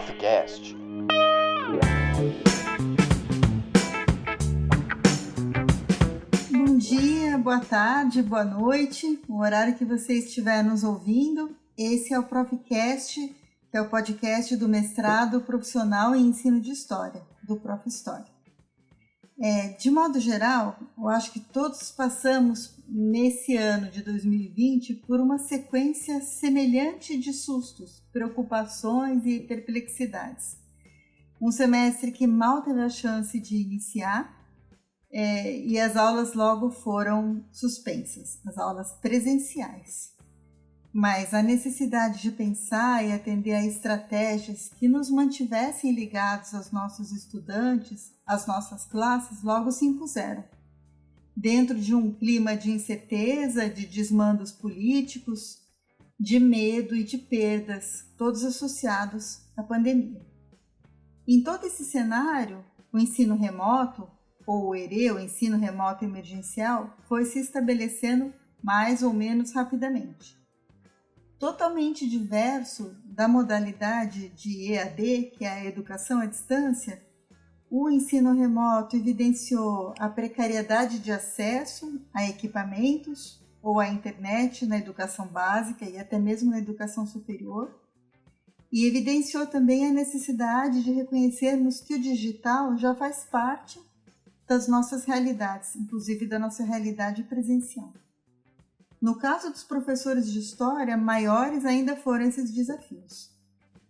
Profcast. Bom dia, boa tarde, boa noite, o horário que você estiver nos ouvindo. Esse é o Profcast, que é o podcast do mestrado profissional em ensino de História, do Prof. História. De modo geral, eu acho que todos passamos nesse ano de 2020 por uma sequência semelhante de sustos, preocupações e perplexidades. Um semestre que mal teve a chance de iniciar e as aulas logo foram suspensas, as aulas presenciais. Mas a necessidade de pensar e atender a estratégias que nos mantivessem ligados aos nossos estudantes, às nossas classes, logo se impuseram. Dentro de um clima de incerteza, de desmandos políticos, de medo e de perdas, todos associados à pandemia. Em todo esse cenário, o ensino remoto, ou o ERE, o ensino remoto emergencial, foi se estabelecendo mais ou menos rapidamente. Totalmente diverso da modalidade de EAD, que é a educação à distância, o ensino remoto evidenciou a precariedade de acesso a equipamentos ou à internet na educação básica e até mesmo na educação superior, e evidenciou também a necessidade de reconhecermos que o digital já faz parte das nossas realidades, inclusive da nossa realidade presencial. No caso dos professores de história, maiores ainda foram esses desafios.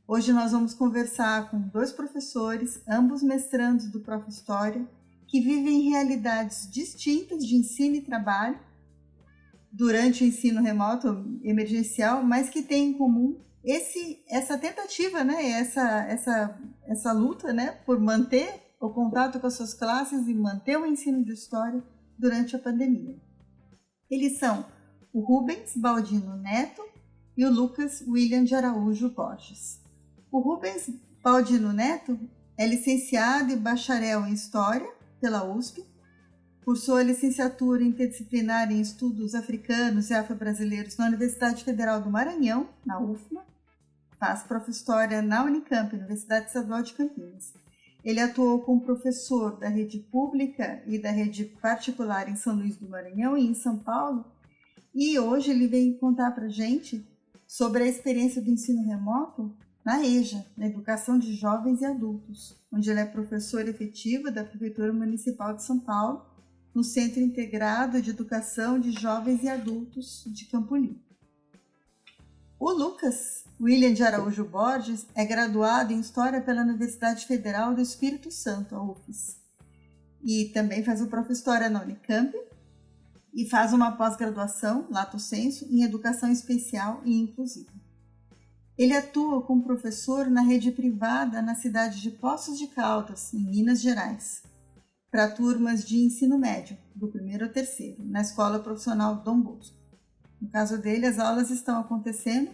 Hoje nós vamos conversar com dois professores, ambos mestrandos do Prof. História, que vivem realidades distintas de ensino e trabalho durante o ensino remoto emergencial, mas que têm em comum essa tentativa, essa luta, por manter o contato com as suas classes e manter o ensino de história durante a pandemia. Eles são o Rubens Baldino Neto e o Lucas William de Araújo Borges. O Rubens Baldino Neto é licenciado e bacharel em História pela USP, cursou a licenciatura interdisciplinar em Estudos Africanos e Afro-Brasileiros na Universidade Federal do Maranhão, na UFMA, faz Prof. História na Unicamp, Universidade Estadual de Campinas. Ele atuou como professor da rede pública e da rede particular em São Luís do Maranhão e em São Paulo, e hoje ele vem contar para a gente sobre a experiência do ensino remoto na EJA, na Educação de Jovens e Adultos, onde ele é professor efetivo da Prefeitura Municipal de São Paulo, no Centro Integrado de Educação de Jovens e Adultos de Campo Limpo. O Lucas William de Araújo Borges é graduado em História pela Universidade Federal do Espírito Santo, a UFES, e também faz o Prof. História na Unicamp, e faz uma pós-graduação, lato sensu, em Educação Especial e Inclusiva. Ele atua como professor na rede privada na cidade de Poços de Caldas, em Minas Gerais, para turmas de ensino médio, do 1º ao 3º, na Escola Profissional Dom Bosco. No caso dele, as aulas estão acontecendo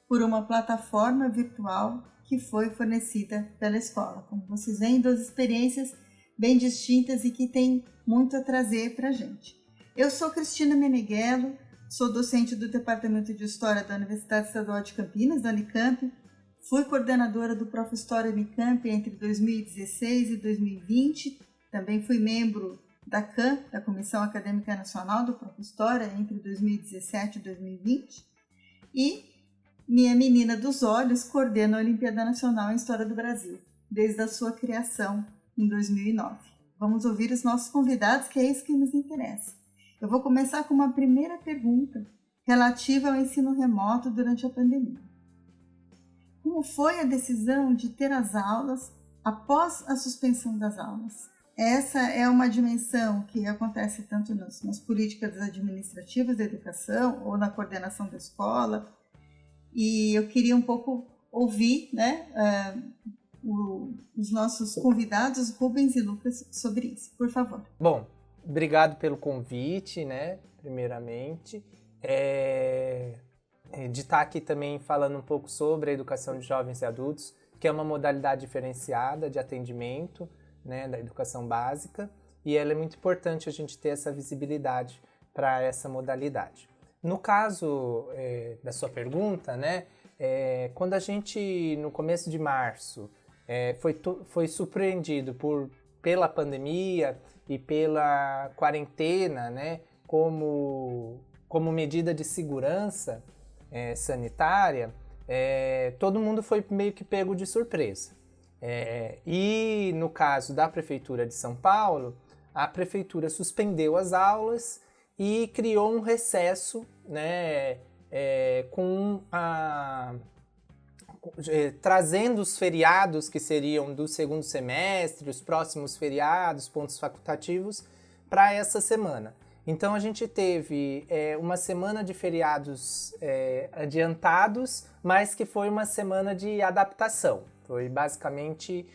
por uma plataforma virtual que foi fornecida pela escola. Como vocês veem, duas experiências bem distintas e que têm muito a trazer para a gente. Eu sou Cristina Meneghello, sou docente do Departamento de História da Universidade Estadual de Campinas, da Unicamp. Fui coordenadora do Prof. História Unicamp entre 2016 e 2020. Também fui membro da CAN, da Comissão Acadêmica Nacional do Prof. História, entre 2017 e 2020. E minha menina dos olhos coordena a Olimpíada Nacional em História do Brasil, desde a sua criação em 2009. Vamos ouvir os nossos convidados, que é isso que nos interessa. Eu vou começar com uma primeira pergunta relativa ao ensino remoto durante a pandemia. Como foi a decisão de ter as aulas após a suspensão das aulas? Essa é uma dimensão que acontece tanto nas políticas administrativas da educação ou na coordenação da escola. E eu queria um pouco ouvir os nossos convidados, Rubens e Lucas, sobre isso. Por favor. Bom, obrigado pelo convite, primeiramente. De estar aqui também falando um pouco sobre a educação de jovens e adultos, que é uma modalidade diferenciada de atendimento, da educação básica, e ela é muito importante a gente ter essa visibilidade para essa modalidade. No caso da sua pergunta, Quando a gente, no começo de março, foi surpreendido pela pandemia e pela quarentena, né, como medida de segurança sanitária, todo mundo foi meio que pego de surpresa. E no caso da Prefeitura de São Paulo, a Prefeitura suspendeu as aulas e criou um recesso, né, trazendo os feriados que seriam do segundo semestre, os próximos feriados, pontos facultativos, para essa semana. Então a gente teve uma semana de feriados adiantados, mas que foi uma semana de adaptação. Foi basicamente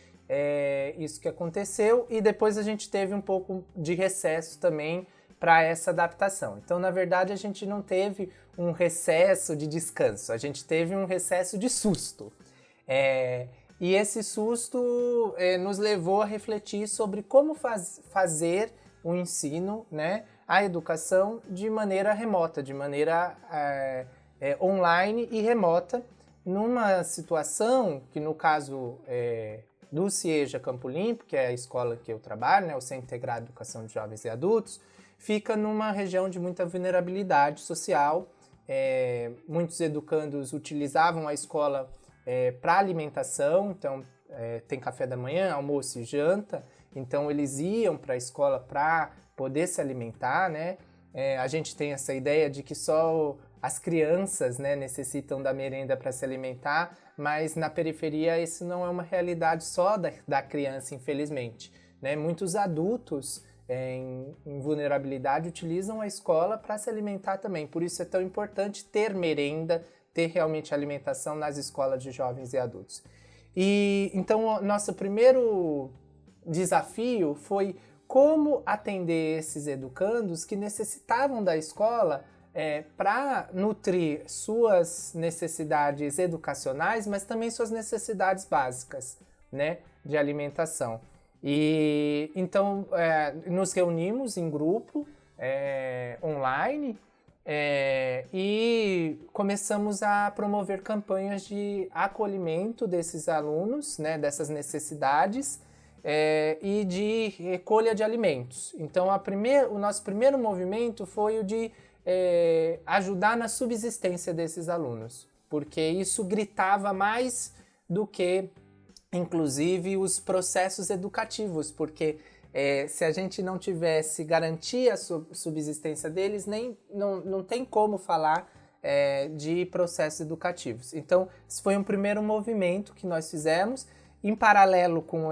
isso que aconteceu, e depois a gente teve um pouco de recesso também para essa adaptação. Então, na verdade, a gente não teve um recesso de descanso, a gente teve um recesso de susto. E esse susto nos levou a refletir sobre como fazer o ensino, né, a educação de maneira remota, de maneira online e remota, numa situação que, no caso do CIEJA Campo Limpo, que é a escola que eu trabalho, né, o Centro Integrado de Educação de Jovens e Adultos, fica numa região de muita vulnerabilidade social. Muitos educandos utilizavam a escola para alimentação, então tem café da manhã, almoço e janta, então eles iam para a escola para poder se alimentar, né? A gente tem essa ideia de que só as crianças, né, necessitam da merenda para se alimentar, mas na periferia isso não é uma realidade só da criança, infelizmente, né? Muitos adultos em vulnerabilidade utilizam a escola para se alimentar também. Por isso é tão importante ter merenda, ter realmente alimentação nas escolas de jovens e adultos. E então o nosso primeiro desafio foi como atender esses educandos que necessitavam da escola para nutrir suas necessidades educacionais, mas também suas necessidades básicas, né, de alimentação. E então nos reunimos em grupo online e começamos a promover campanhas de acolhimento desses alunos, né, dessas necessidades e de recolha de alimentos. Então o nosso primeiro movimento foi o de ajudar na subsistência desses alunos, porque isso gritava mais do que inclusive os processos educativos, porque se a gente não tivesse garantia a subsistência deles, não tem como falar de processos educativos. Então, esse foi um primeiro movimento que nós fizemos, em paralelo com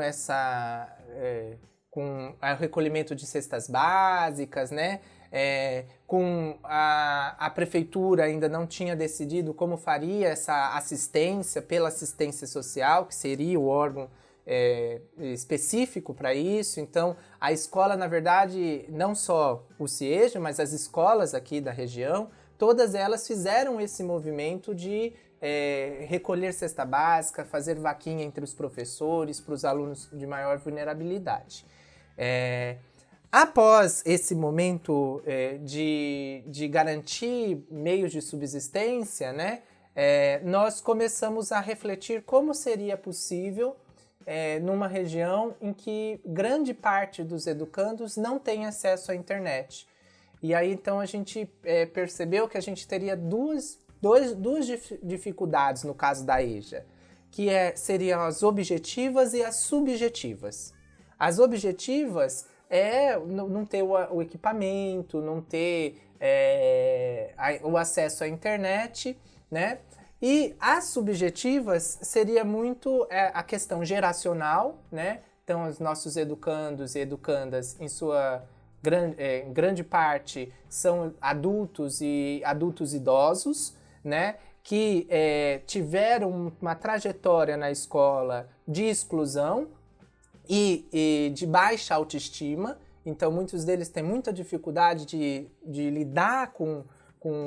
com o recolhimento de cestas básicas, né? Com a prefeitura ainda não tinha decidido como faria essa assistência pela assistência social, que seria o órgão específico para isso. Então, a escola, na verdade, não só o CIEJA, mas as escolas aqui da região, todas elas fizeram esse movimento de recolher cesta básica, fazer vaquinha entre os professores para os alunos de maior vulnerabilidade. Após esse momento de garantir meios de subsistência, né, nós começamos a refletir como seria possível numa região em que grande parte dos educandos não tem acesso à internet. E aí então a gente percebeu que a gente teria duas dificuldades no caso da EJA, que seriam as objetivas e as subjetivas. As objetivas não ter o equipamento, não ter o acesso à internet, né? E as subjetivas seria muito a questão geracional, né? Então, os nossos educandos e educandas, em sua grande parte, são adultos e adultos idosos, né? Que tiveram uma trajetória na escola de exclusão e de baixa autoestima. Então, muitos deles têm muita dificuldade de lidar com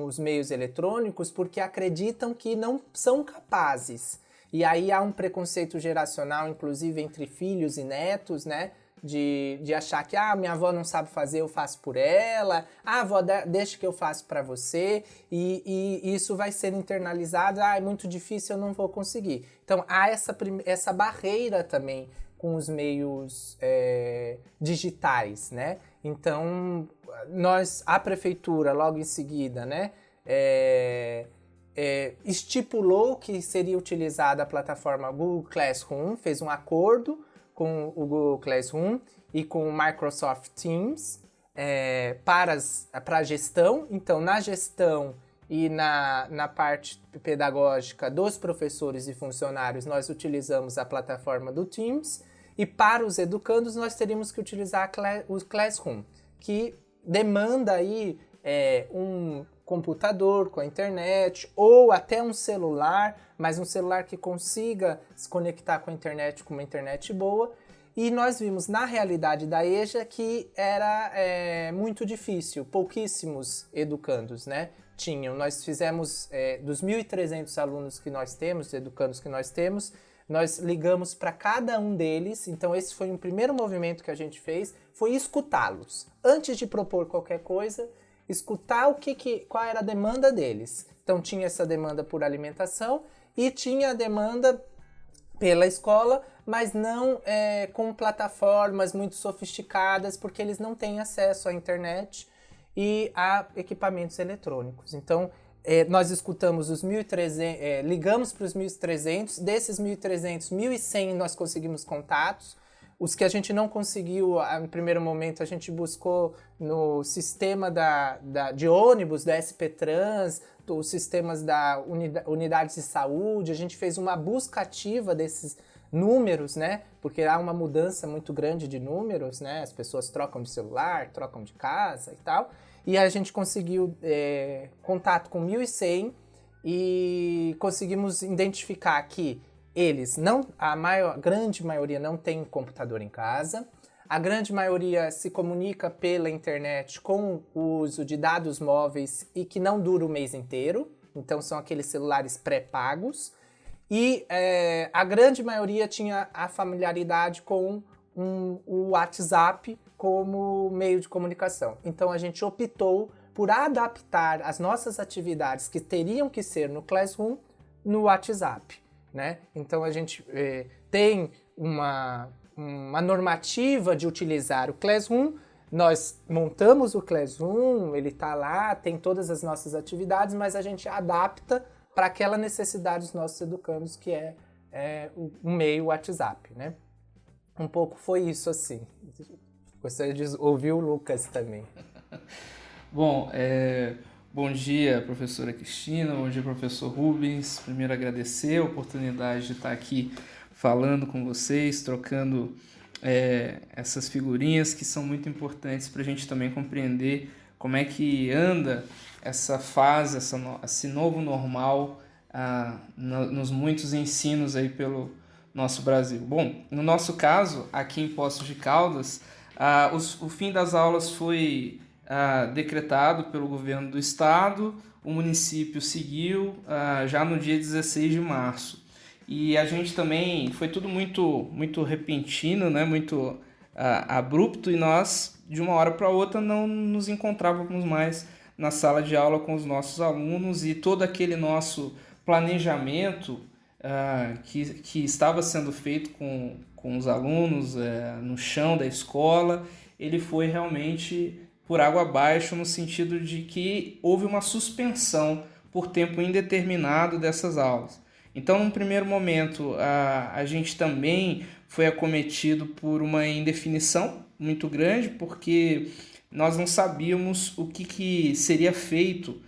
os meios eletrônicos porque acreditam que não são capazes. E aí há um preconceito geracional, inclusive entre filhos e netos, né? de achar que minha avó não sabe fazer, eu faço por ela, avó, deixa que eu faço para você, e isso vai ser internalizado, é muito difícil, eu não vou conseguir. Então há essa barreira também com os meios digitais, né? Então a prefeitura logo em seguida, né, estipulou que seria utilizada a plataforma Google Classroom, fez um acordo com o Google Classroom e com o Microsoft Teams para a gestão. Então, na gestão e na parte pedagógica dos professores e funcionários, nós utilizamos a plataforma do Teams, e para os educandos nós teríamos que utilizar o Classroom, que demanda aí um computador com a internet, ou até um celular, mas um celular que consiga se conectar com a internet, com uma internet boa. E nós vimos na realidade da EJA que era muito difícil, pouquíssimos educandos, né, tinham. Nós fizemos, dos 1.300 alunos que nós temos, educandos que nós temos, nós ligamos para cada um deles. Então esse foi um primeiro movimento que a gente fez, foi escutá-los. Antes de propor qualquer coisa, escutar qual era a demanda deles. Então tinha essa demanda por alimentação e tinha a demanda pela escola, mas não com plataformas muito sofisticadas, porque eles não têm acesso à internet e a equipamentos eletrônicos. Então nós escutamos os 1.300, ligamos para os 1.300, desses 1.300, 1.100 nós conseguimos contatos. Os que a gente não conseguiu, no primeiro momento, a gente buscou no sistema de ônibus da SP Trans, os sistemas da unidades de saúde. A gente fez uma busca ativa desses números, né? Porque há uma mudança muito grande de números, né? As pessoas trocam de celular, trocam de casa e tal. E a gente conseguiu contato com 1.100 e conseguimos identificar que eles a grande maioria não tem computador em casa, a grande maioria se comunica pela internet com o uso de dados móveis e que não dura o mês inteiro, então são aqueles celulares pré-pagos, e a grande maioria tinha a familiaridade com o WhatsApp como meio de comunicação. Então a gente optou por adaptar as nossas atividades que teriam que ser no Classroom no WhatsApp, né? Então a gente tem uma normativa de utilizar o Classroom, nós montamos o Classroom, ele está lá, tem todas as nossas atividades, mas a gente adapta para aquela necessidade dos nossos educandos, que é o meio WhatsApp, né? Um pouco foi isso, assim. Gostaria de ouvir o Lucas também. Bom, bom dia, professora Cristina, bom dia, professor Rubens. Primeiro, agradecer a oportunidade de estar aqui falando com vocês, trocando essas figurinhas que são muito importantes para a gente também compreender como é que anda essa fase, esse novo normal nos muitos ensinos aí pelo nosso Brasil. Bom, no nosso caso, aqui em Poços de Caldas, o fim das aulas foi decretado pelo governo do estado, o município seguiu já no dia 16 de março. E a gente também, foi tudo muito, muito repentino, né? Muito abrupto, e nós, de uma hora para outra, não nos encontrávamos mais na sala de aula com os nossos alunos, e todo aquele nosso planejamento que estava sendo feito com os alunos no chão da escola, ele foi realmente por água abaixo, no sentido de que houve uma suspensão por tempo indeterminado dessas aulas. Então, num primeiro momento, a gente também foi acometido por uma indefinição muito grande, porque nós não sabíamos o que seria feito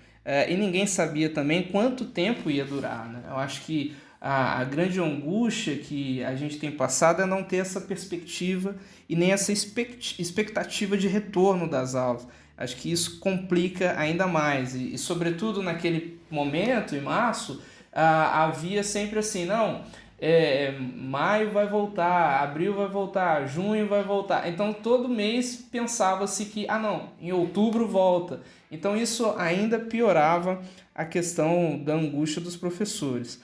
e ninguém sabia também quanto tempo ia durar, né? Eu acho que a grande angústia que a gente tem passado é não ter essa perspectiva e nem essa expectativa de retorno das aulas. Acho que isso complica ainda mais. E sobretudo, naquele momento, em março, havia sempre assim, maio vai voltar, abril vai voltar, junho vai voltar. Então, todo mês pensava-se que, em outubro volta. Então, isso ainda piorava a questão da angústia dos professores.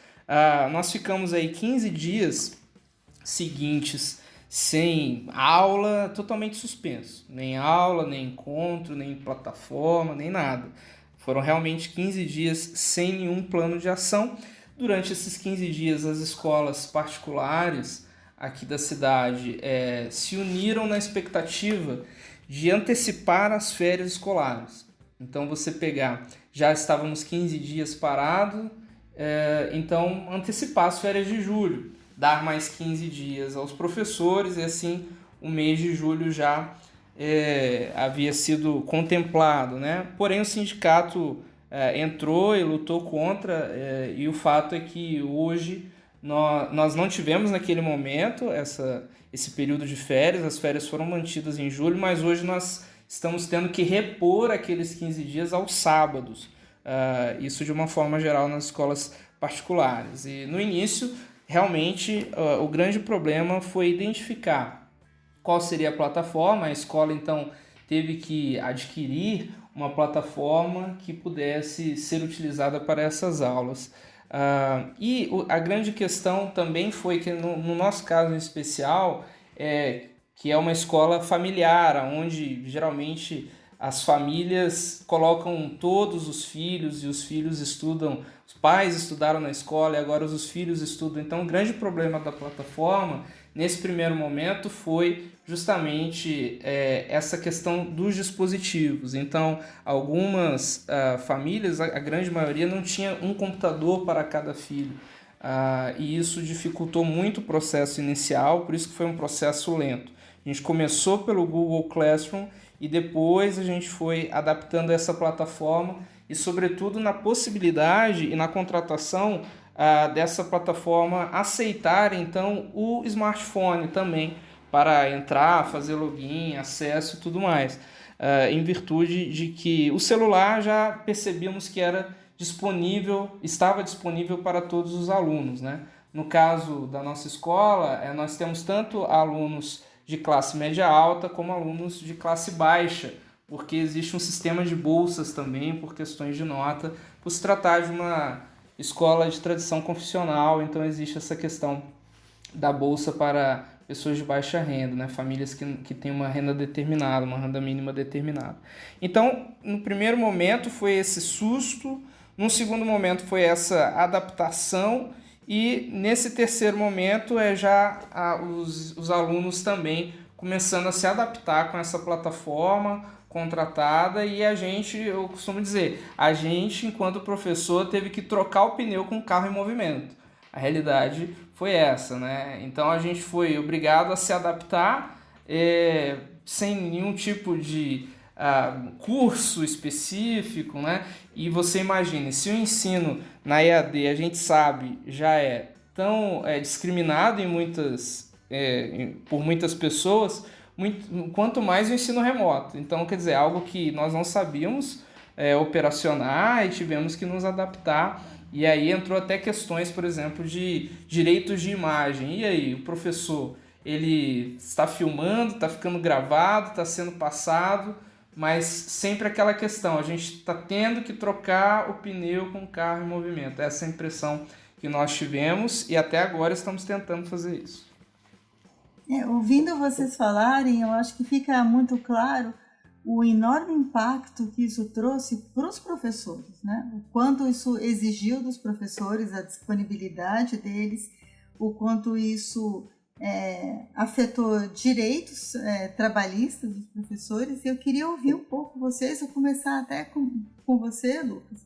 Nós ficamos aí 15 dias seguintes sem aula, totalmente suspenso. Nem aula, nem encontro, nem plataforma, nem nada. Foram realmente 15 dias sem nenhum plano de ação. Durante esses 15 dias, as escolas particulares aqui da cidade se uniram na expectativa de antecipar as férias escolares. Então, você pegar, já estávamos 15 dias parados, então antecipar as férias de julho, dar mais 15 dias aos professores, e assim o mês de julho já havia sido contemplado, né? Porém, o sindicato entrou e lutou contra, e o fato é que hoje nós não tivemos naquele momento esse período de férias, as férias foram mantidas em julho, mas hoje nós estamos tendo que repor aqueles 15 dias aos sábados, isso de uma forma geral nas escolas particulares. E no início, realmente, o grande problema foi identificar qual seria a plataforma. A escola, então, teve que adquirir uma plataforma que pudesse ser utilizada para essas aulas. E a grande questão também foi que, no nosso caso em especial, que é uma escola familiar, onde geralmente as famílias colocam todos os filhos, e os filhos estudam, os pais estudaram na escola e agora os filhos estudam. Então, o grande problema da plataforma, nesse primeiro momento, foi justamente essa questão dos dispositivos. Então, algumas famílias, a grande maioria, não tinha um computador para cada filho. E isso dificultou muito o processo inicial, por isso que foi um processo lento. A gente começou pelo Google Classroom e depois a gente foi adaptando essa plataforma e, sobretudo, na possibilidade e na contratação dessa plataforma aceitar, então, o smartphone também para entrar, fazer login, acesso e tudo mais. Em virtude de que o celular já percebíamos que estava disponível para todos os alunos, né? No caso da nossa escola, nós temos tanto alunos de classe média alta como alunos de classe baixa, porque existe um sistema de bolsas também por questões de nota, por se tratar de uma escola de tradição confessional, então existe essa questão da bolsa para pessoas de baixa renda, né? Famílias que têm uma renda determinada, uma renda mínima determinada. Então, no primeiro momento foi esse susto, no segundo momento foi essa adaptação, e nesse terceiro momento já os alunos também começando a se adaptar com essa plataforma contratada, e eu costumo dizer, a gente, enquanto professor, teve que trocar o pneu com o carro em movimento. A realidade foi essa, né? Então a gente foi obrigado a se adaptar sem nenhum tipo de curso específico, né? E você imagine, se o ensino na EAD, a gente sabe, já é tão discriminado por muitas pessoas, quanto mais o ensino remoto. Então, quer dizer, algo que nós não sabíamos operacionar e tivemos que nos adaptar. E aí entrou até questões, por exemplo, de direitos de imagem. E aí, o professor, ele está filmando, está ficando gravado, está sendo passado, mas sempre aquela questão, a gente está tendo que trocar o pneu com o carro em movimento. Essa é a impressão que nós tivemos e até agora estamos tentando fazer isso. Ouvindo vocês falarem, eu acho que fica muito claro o enorme impacto que isso trouxe para os professores, né? O quanto isso exigiu dos professores, a disponibilidade deles, o quanto isso afetou direitos trabalhistas dos professores. Eu queria ouvir um pouco vocês, vou começar até com você, Lucas,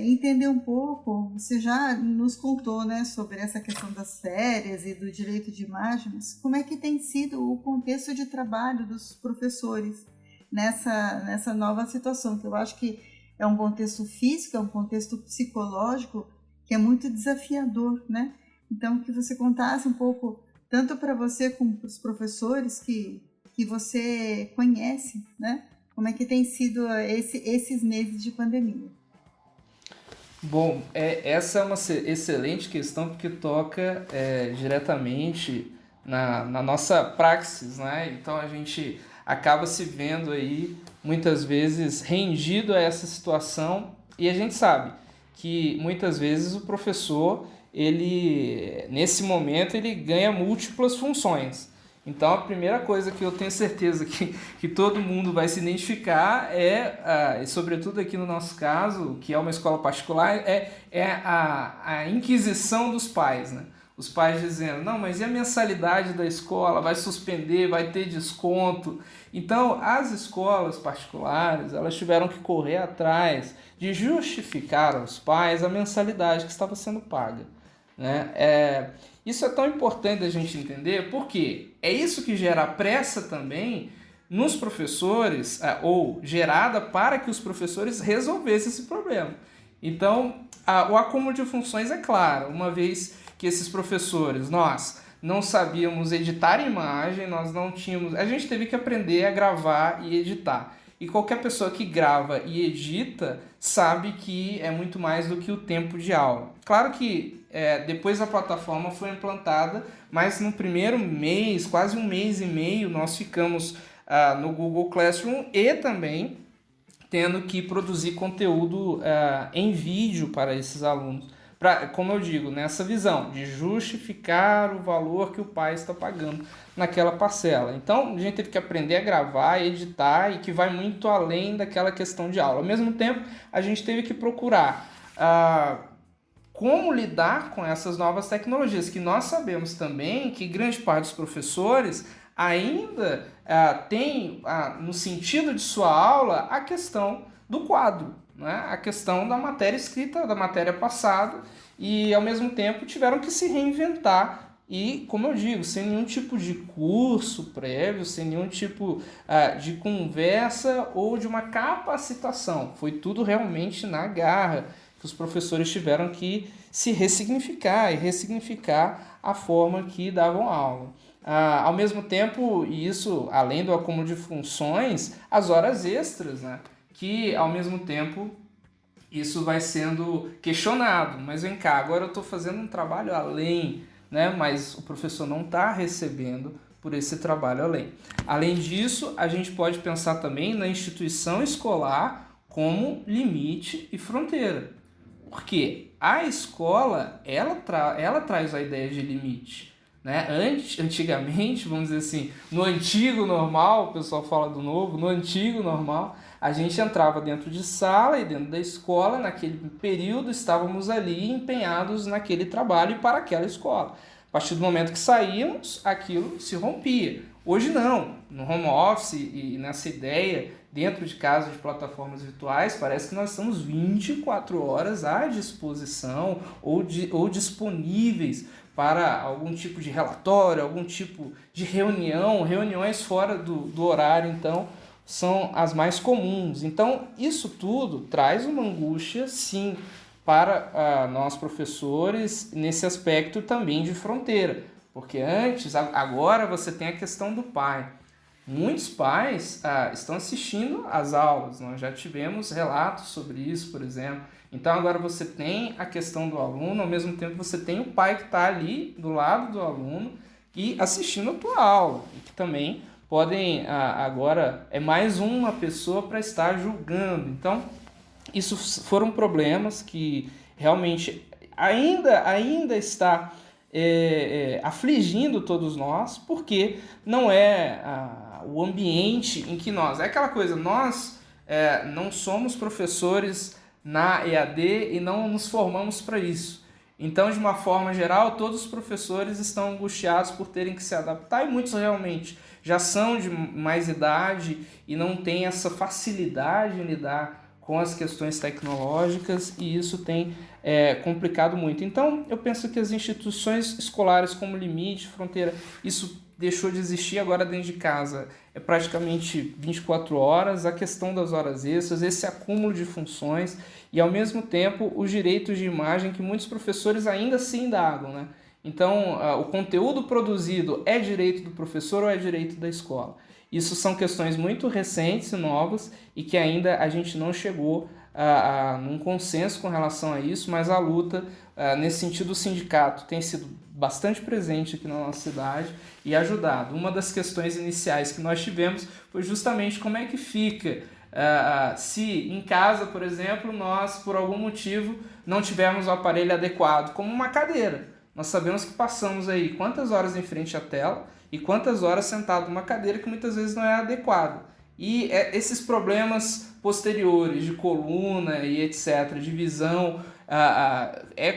entender um pouco, você já nos contou, né, sobre essa questão das férias e do direito de imagem, mas como é que tem sido o contexto de trabalho dos professores nessa nova situação, que eu acho que é um contexto físico, é um contexto psicológico que é muito desafiador, né? Então, que você contasse um pouco, tanto para você como para os professores que você conhece, né? Como é que tem sido esses meses de pandemia? Bom, essa é uma excelente questão, porque toca diretamente na nossa praxis, né? Então a gente acaba se vendo aí muitas vezes rendido a essa situação, e a gente sabe que muitas vezes o professor ele, nesse momento, ele ganha múltiplas funções. Então, a primeira coisa que eu tenho certeza que todo mundo vai se identificar e sobretudo aqui no nosso caso, que é uma escola particular, é a inquisição dos pais, né? Os pais dizendo, não, mas e a mensalidade da escola? Vai suspender, vai ter desconto. Então, as escolas particulares, elas tiveram que correr atrás de justificar aos pais a mensalidade que estava sendo paga, né? Isso é tão importante a gente entender, porque é isso que gera pressa também nos professores, ou gerada para que os professores resolvessem esse problema. Então, o acúmulo de funções é claro, uma vez que esses professores, nós não sabíamos editar imagem, nós não tínhamos... A gente teve que aprender a gravar e editar. E qualquer pessoa que grava e edita sabe que é muito mais do que o tempo de aula. Claro que depois a plataforma foi implantada, mas no primeiro mês, quase um mês e meio, nós ficamos no Google Classroom e também tendo que produzir conteúdo em vídeo para esses alunos. Como eu digo, nessa visão de justificar o valor que o pai está pagando naquela parcela. Então, a gente teve que aprender a gravar, editar, e que vai muito além daquela questão de aula. Ao mesmo tempo, a gente teve que procurar como lidar com essas novas tecnologias, que nós sabemos também que grande parte dos professores ainda tem, no sentido de sua aula, a questão do quadro, né? A questão da matéria escrita, da matéria passada, e ao mesmo tempo tiveram que se reinventar e, como eu digo, sem nenhum tipo de curso prévio, sem nenhum tipo de conversa ou de uma capacitação. Foi tudo realmente na garra que os professores tiveram que se ressignificar e ressignificar a forma que davam aula. Ao mesmo tempo, e isso além do acúmulo de funções, as horas extras, né? Que ao mesmo tempo isso vai sendo questionado, mas vem cá, agora eu estou fazendo um trabalho além, né? Mas o professor não está recebendo por esse trabalho além. Além disso, a gente pode pensar também na instituição escolar como limite e fronteira, porque a escola ela traz a ideia de limite, né? Antigamente, vamos dizer assim, no antigo normal, o pessoal fala do novo, no antigo normal, a gente entrava dentro de sala e dentro da escola, naquele período estávamos ali empenhados naquele trabalho e para aquela escola. A partir do momento que saímos, aquilo se rompia. Hoje não, no home office e nessa ideia, dentro de casa de plataformas virtuais, parece que nós estamos 24 horas à disposição ou disponíveis para algum tipo de relatório, algum tipo de reuniões fora do horário, então, são as mais comuns. Então, isso tudo traz uma angústia, sim, para nós professores, nesse aspecto também de fronteira. Porque agora você tem a questão do pai. Muitos pais estão assistindo às aulas, nós já tivemos relatos sobre isso, por exemplo. Então agora você tem a questão do aluno, ao mesmo tempo você tem o pai que está ali do lado do aluno e assistindo a tua aula, e que também podem, agora é mais uma pessoa para estar julgando. Então, isso foram problemas que realmente ainda está afligindo todos nós, porque não é o ambiente em que é aquela coisa, nós não somos professores na EAD e não nos formamos para isso. Então, de uma forma geral, todos os professores estão angustiados por terem que se adaptar, e muitos realmente já são de mais idade e não têm essa facilidade em lidar com as questões tecnológicas, e isso tem complicado muito. Então, eu penso que as instituições escolares como limite, fronteira, isso deixou de existir agora dentro de casa. É praticamente 24 horas, a questão das horas extras, esse acúmulo de funções e, ao mesmo tempo, os direitos de imagem que muitos professores ainda se indagam, né? Então, o conteúdo produzido é direito do professor ou é direito da escola? Isso são questões muito recentes e novas e que ainda a gente não chegou num consenso com relação a isso, mas a luta, nesse sentido, o sindicato tem sido bastante presente aqui na nossa cidade e ajudado. Uma das questões iniciais que nós tivemos foi justamente como é que fica se em casa, por exemplo, nós, por algum motivo, não tivermos o aparelho adequado, como uma cadeira. Nós sabemos que passamos aí quantas horas em frente à tela e quantas horas sentado numa cadeira que muitas vezes não é adequado. E esses problemas posteriores de coluna e etc., de visão,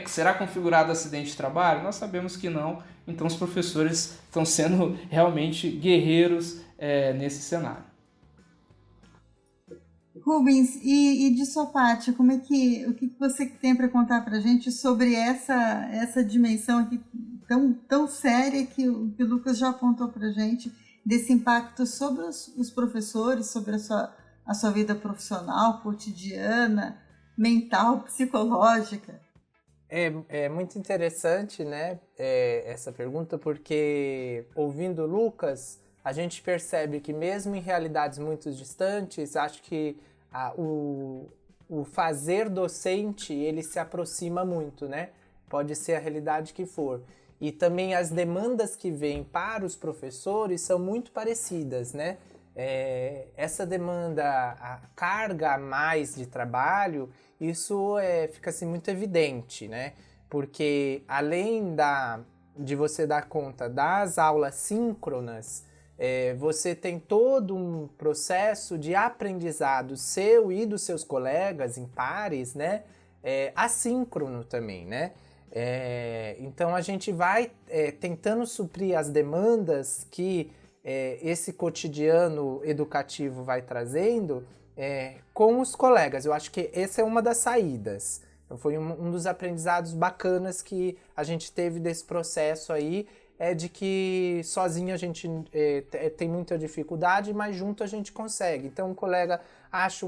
será configurado acidente de trabalho? Nós sabemos que não, então os professores estão sendo realmente guerreiros nesse cenário. Rubens, e de sua parte, o que você tem para contar para a gente sobre essa dimensão aqui tão séria que o Lucas já apontou para a gente, desse impacto sobre os professores, sobre a sua vida profissional, cotidiana, mental, psicológica? É muito interessante, né, essa pergunta, porque ouvindo o Lucas, a gente percebe que mesmo em realidades muito distantes, acho que o fazer docente, ele se aproxima muito, né? Pode ser a realidade que for. E também as demandas que vêm para os professores são muito parecidas, né? Essa demanda, a carga a mais de trabalho, isso fica assim, muito evidente, né? Porque além de você dar conta das aulas síncronas, você tem todo um processo de aprendizado seu e dos seus colegas em pares, né? Assíncrono também, né? Então a gente vai tentando suprir as demandas que esse cotidiano educativo vai trazendo com os colegas. Eu acho que essa é uma das saídas. Foi um dos aprendizados bacanas que a gente teve desse processo aí, de que sozinho a gente tem muita dificuldade, mas junto a gente consegue. Então o colega acha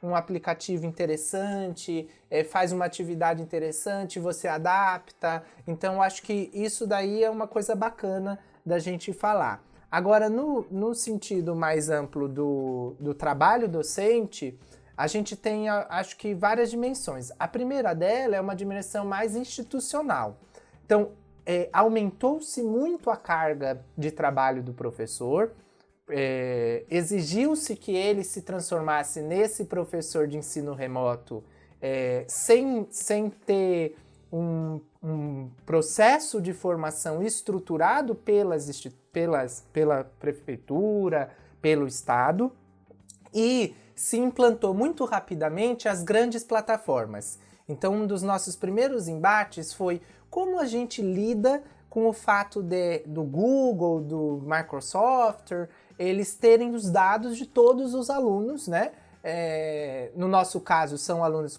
um aplicativo interessante, faz uma atividade interessante, você adapta. Então acho que isso daí é uma coisa bacana da gente falar. Agora, no sentido mais amplo do trabalho docente, a gente tem, acho que, várias dimensões. A primeira dela é uma dimensão mais institucional. Então, aumentou-se muito a carga de trabalho do professor, exigiu-se que ele se transformasse nesse professor de ensino remoto sem ter um processo de formação estruturado pela prefeitura, pelo Estado, e se implantou muito rapidamente as grandes plataformas. Então, um dos nossos primeiros embates foi como a gente lida com o fato do Google, do Microsoft, eles terem os dados de todos os alunos, né? No nosso caso, são alunos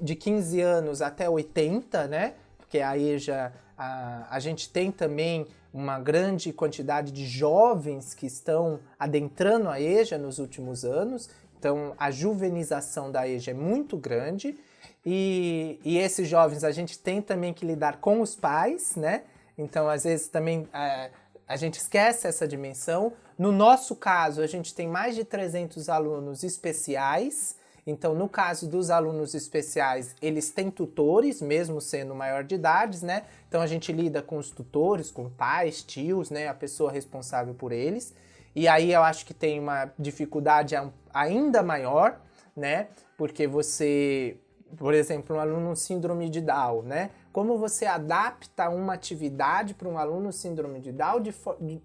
de 15 anos até 80, né? Porque a EJA, a gente tem também uma grande quantidade de jovens que estão adentrando a EJA nos últimos anos. Então, a juvenização da EJA é muito grande. E esses jovens a gente tem também que lidar com os pais, né? Então, às vezes, também a gente esquece essa dimensão. No nosso caso, a gente tem mais de 300 alunos especiais. Então, no caso dos alunos especiais, eles têm tutores, mesmo sendo maior de idade, né? Então, a gente lida com os tutores, com pais, tios, né? A pessoa responsável por eles. E aí, eu acho que tem uma dificuldade ainda maior, né? Porque você, por exemplo, um aluno síndrome de Down, né? Como você adapta uma atividade para um aluno síndrome de Down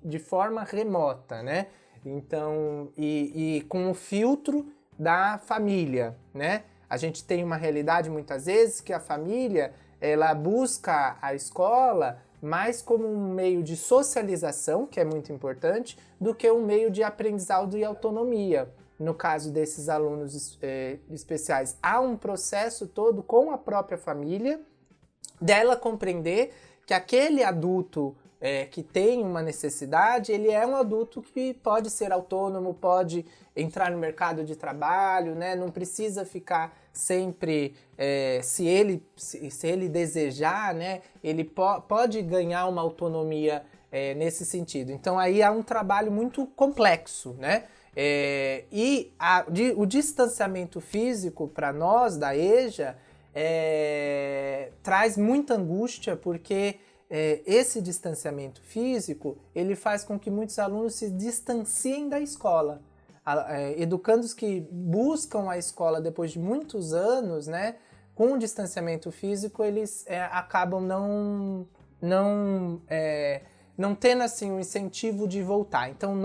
de forma remota, né? Então, e com o filtro da família, né? A gente tem uma realidade muitas vezes que a família, ela busca a escola mais como um meio de socialização, que é muito importante, do que um meio de aprendizado e autonomia. No caso desses alunos especiais, há um processo todo com a própria família, dela compreender que aquele adulto que tem uma necessidade, ele é um adulto que pode ser autônomo, pode entrar no mercado de trabalho, né? Não precisa ficar sempre, se ele desejar, né? Ele pode ganhar uma autonomia nesse sentido. Então aí há um trabalho muito complexo, né? O distanciamento físico para nós da EJA traz muita angústia, porque esse distanciamento físico ele faz com que muitos alunos se distanciem da escola. educandos que buscam a escola depois de muitos anos, né, com o distanciamento físico, eles acabam não tendo assim, um incentivo de voltar. Então,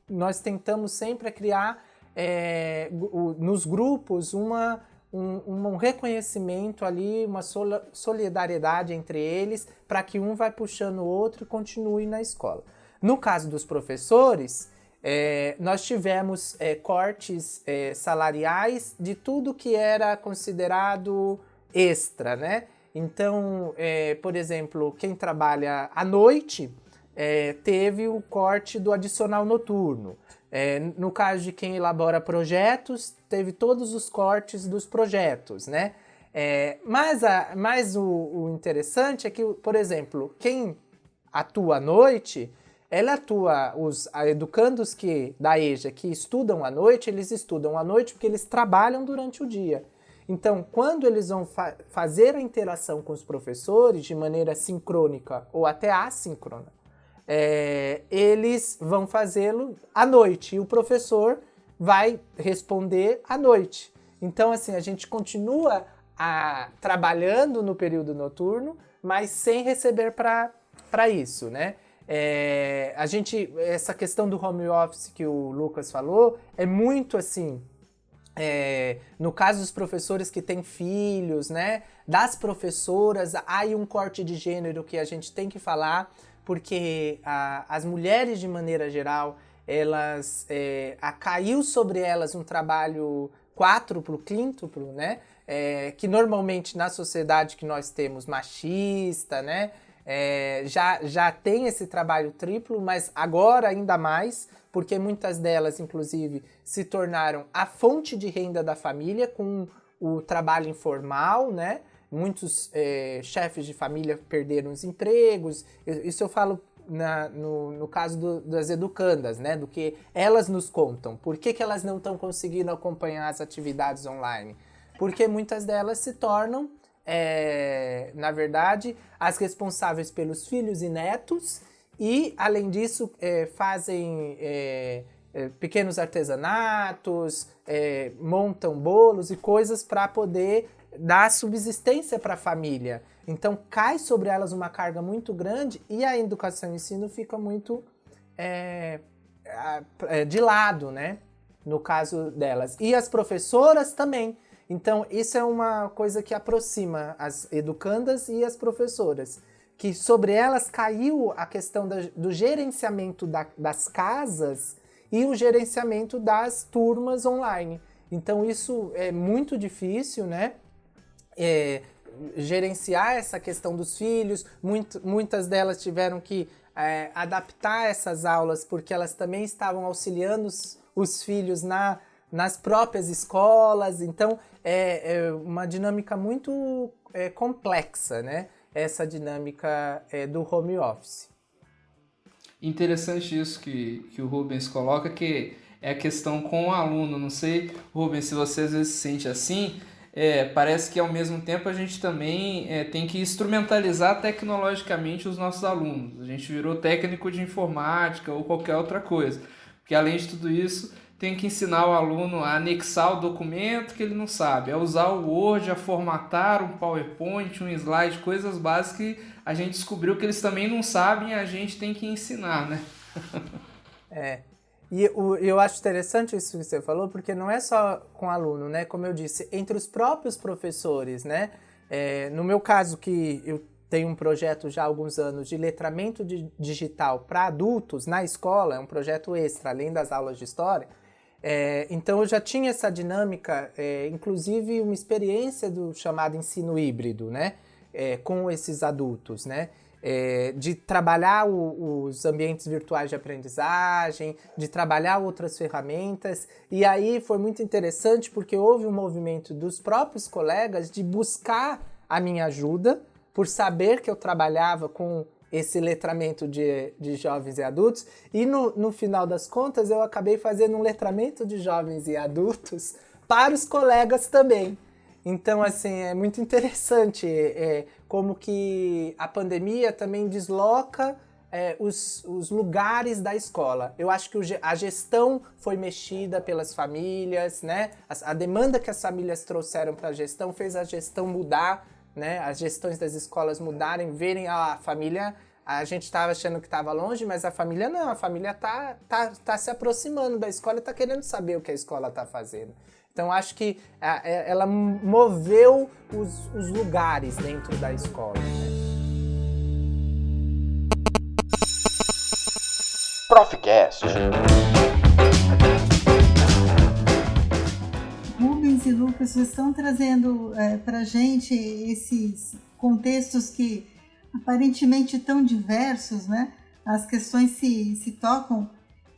nós tentamos sempre criar nos grupos um reconhecimento ali, uma solidariedade entre eles, para que um vai puxando o outro e continue na escola. No caso dos professores, nós tivemos cortes salariais de tudo que era considerado extra, né? Então, por exemplo, quem trabalha à noite teve o corte do adicional noturno. No caso de quem elabora projetos, teve todos os cortes dos projetos, né? Mas o interessante é que, por exemplo, quem atua à noite, os educandos da EJA que estudam à noite, eles estudam à noite porque eles trabalham durante o dia. Então, quando eles vão fazer a interação com os professores de maneira sincrônica ou até assíncrona, eles vão fazê-lo à noite e o professor vai responder à noite. Então, assim, a gente continua trabalhando no período noturno, mas sem receber para isso, né? Essa questão do home office que o Lucas falou é muito assim. No caso dos professores que têm filhos, né? Das professoras, há aí um corte de gênero que a gente tem que falar, porque as mulheres, de maneira geral, caiu sobre elas um trabalho quádruplo, quíntuplo, né? Que normalmente na sociedade que nós temos machista, né? Já tem esse trabalho triplo, mas agora ainda mais, porque muitas delas, inclusive, se tornaram a fonte de renda da família com o trabalho informal, né? Muitos chefes de família perderam os empregos. Isso eu falo no caso das educandas, né? Do que elas nos contam. Por que elas não estão conseguindo acompanhar as atividades online? Porque muitas delas se tornam, na verdade, as responsáveis pelos filhos e netos e, além disso, fazem pequenos artesanatos, montam bolos e coisas para poder dar subsistência para a família. Então, cai sobre elas uma carga muito grande e a educação e ensino fica muito de lado, né? No caso delas. E as professoras também. Então, isso é uma coisa que aproxima as educandas e as professoras. Que sobre elas caiu a questão do gerenciamento das casas e o gerenciamento das turmas online. Então, isso é muito difícil, né? Gerenciar essa questão dos filhos. Muitas delas tiveram que adaptar essas aulas porque elas também estavam auxiliando os filhos nas próprias escolas. Então, é uma dinâmica muito complexa, né? Essa dinâmica do home office. Interessante isso que o Rubens coloca, que é a questão com o aluno. Não sei, Rubens, se você às vezes se sente assim, parece que ao mesmo tempo a gente também tem que instrumentalizar tecnologicamente os nossos alunos. A gente virou técnico de informática ou qualquer outra coisa, porque além de tudo isso, tem que ensinar o aluno a anexar o documento que ele não sabe, a usar o Word, a formatar um PowerPoint, um slide, coisas básicas que a gente descobriu que eles também não sabem e a gente tem que ensinar, né? E eu acho interessante isso que você falou, porque não é só com o aluno, né? Como eu disse, entre os próprios professores, né? No meu caso, que eu tenho um projeto já há alguns anos de letramento digital para adultos na escola, é um projeto extra, além das aulas de história. Então eu já tinha essa dinâmica, inclusive uma experiência do chamado ensino híbrido, né? Com esses adultos, né? De trabalhar os ambientes virtuais de aprendizagem, de trabalhar outras ferramentas. E aí foi muito interessante porque houve um movimento dos próprios colegas de buscar a minha ajuda, por saber que eu trabalhava com esse letramento de jovens e adultos, e no final das contas eu acabei fazendo um letramento de jovens e adultos para os colegas também. Então, assim, é muito interessante como que a pandemia também desloca os lugares da escola. Eu acho que a gestão foi mexida pelas famílias, né? A demanda que as famílias trouxeram para a gestão fez a gestão mudar, né? As gestões das escolas mudarem, verem a família. A gente estava achando que estava longe, mas a família não. A família tá se aproximando da escola e está querendo saber o que a escola está fazendo. Então, acho que ela moveu os lugares dentro da escola, né? Proficast. Rubens e Lucas, vocês estão trazendo para a gente esses contextos que aparentemente tão diversos, né? As questões se tocam,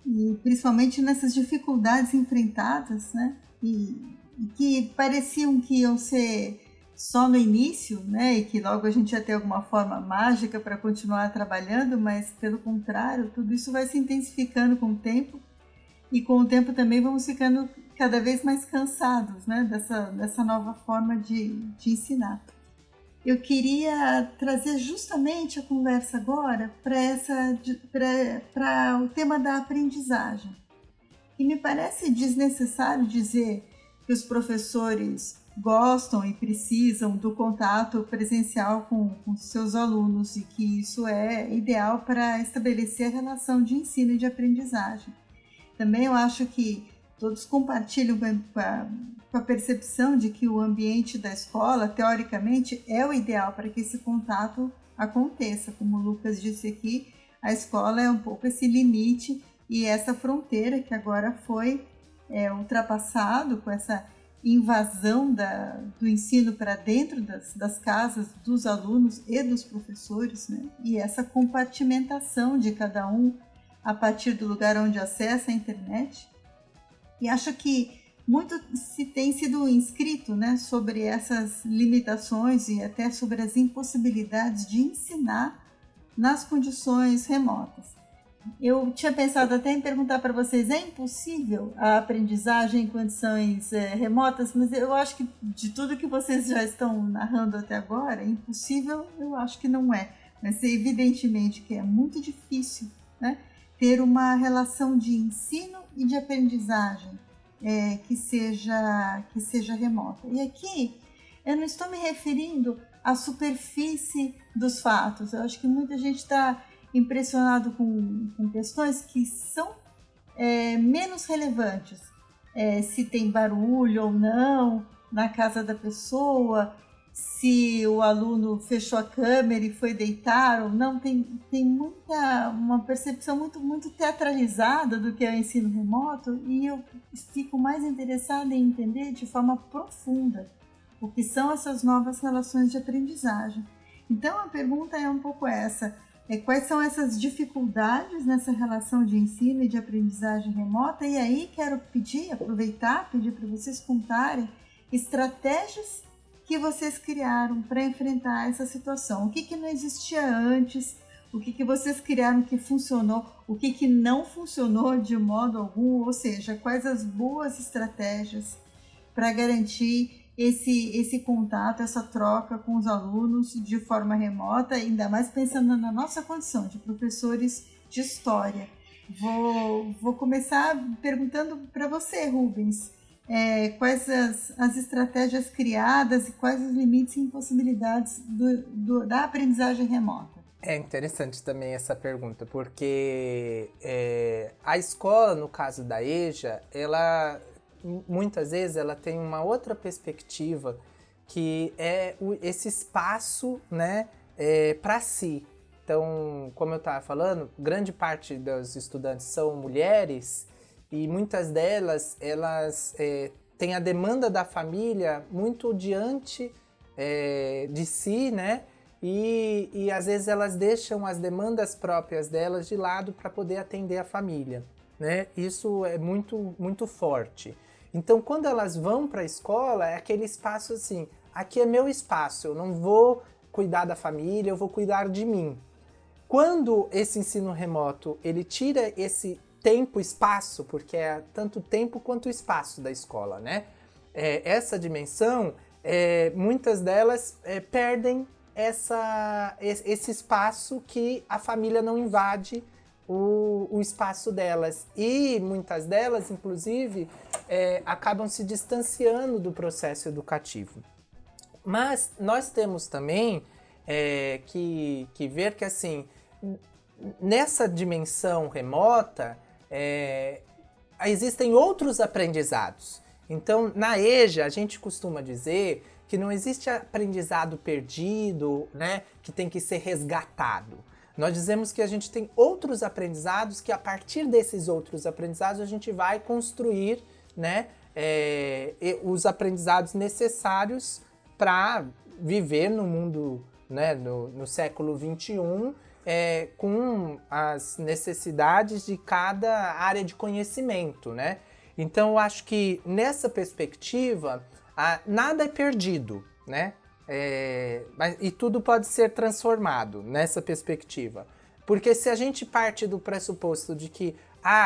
e principalmente nessas dificuldades enfrentadas, né? E que pareciam que iam ser só no início, né? E que logo a gente ia ter alguma forma mágica para continuar trabalhando, mas pelo contrário, tudo isso vai se intensificando com o tempo, e com o tempo também vamos ficando cada vez mais cansados, né? Dessa nova forma de ensinar. Eu queria trazer justamente a conversa agora para o tema da aprendizagem. E me parece desnecessário dizer que os professores gostam e precisam do contato presencial com seus alunos e que isso é ideal para estabelecer a relação de ensino e de aprendizagem. Também eu acho que todos compartilham com a percepção de que o ambiente da escola, teoricamente, é o ideal para que esse contato aconteça. Como o Lucas disse aqui, a escola é um pouco esse limite e essa fronteira que agora foi ultrapassado com essa invasão do ensino para dentro das casas dos alunos e dos professores, né? E essa compartimentação de cada um a partir do lugar onde acessa a internet. E acho que muito se tem sido inscrito, né, sobre essas limitações e até sobre as impossibilidades de ensinar nas condições remotas. Eu tinha pensado até em perguntar para vocês, é impossível a aprendizagem em condições remotas? Mas eu acho que de tudo que vocês já estão narrando até agora, impossível eu acho que não é. Mas evidentemente que é muito difícil, né, ter uma relação de ensino e de aprendizagem que seja remota. E aqui eu não estou me referindo à superfície dos fatos. Eu acho que muita gente está impressionado com questões que são menos relevantes. Se tem barulho ou não na casa da pessoa, se o aluno fechou a câmera e foi deitar ou não. Tem uma percepção muito teatralizada do que é o ensino remoto, e eu fico mais interessada em entender de forma profunda o que são essas novas relações de aprendizagem. Então a pergunta é um pouco essa: quais são essas dificuldades nessa relação de ensino e de aprendizagem remota? E aí quero pedir para vocês contarem estratégias que vocês criaram para enfrentar essa situação. O que não existia antes, o que vocês criaram que funcionou, o que não funcionou de modo algum, ou seja, quais as boas estratégias para garantir esse contato, essa troca com os alunos de forma remota, ainda mais pensando na nossa condição de professores de história. Vou começar perguntando para você, Rubens, quais as estratégias criadas e quais os limites e impossibilidades da aprendizagem remota? É interessante também essa pergunta, porque a escola, no caso da EJA, ela muitas vezes ela tem uma outra perspectiva, que é esse espaço, né, para si. Então, como eu estava falando, grande parte dos estudantes são mulheres e muitas delas elas têm a demanda da família muito diante de si, né? E às vezes elas deixam as demandas próprias delas de lado para poder atender a família, né? Isso é muito forte. Então, quando elas vão para a escola, é aquele espaço assim: aqui é meu espaço, eu não vou cuidar da família, eu vou cuidar de mim. Quando esse ensino remoto ele tira esse tempo e espaço, porque é tanto tempo quanto espaço da escola, né? Essa dimensão, muitas delas perdem esse espaço que a família não invade o espaço delas. E muitas delas, inclusive, acabam se distanciando do processo educativo. Mas nós temos também que ver que, assim, nessa dimensão remota, existem outros aprendizados. Então, na EJA, a gente costuma dizer que não existe aprendizado perdido, né, que tem que ser resgatado. Nós dizemos que a gente tem outros aprendizados que, a partir desses outros aprendizados, a gente vai construir, né, os aprendizados necessários para viver no mundo, né, no século XXI, com as necessidades de cada área de conhecimento, né? Então, eu acho que nessa perspectiva, nada é perdido, né? E tudo pode ser transformado nessa perspectiva. Porque se a gente parte do pressuposto de que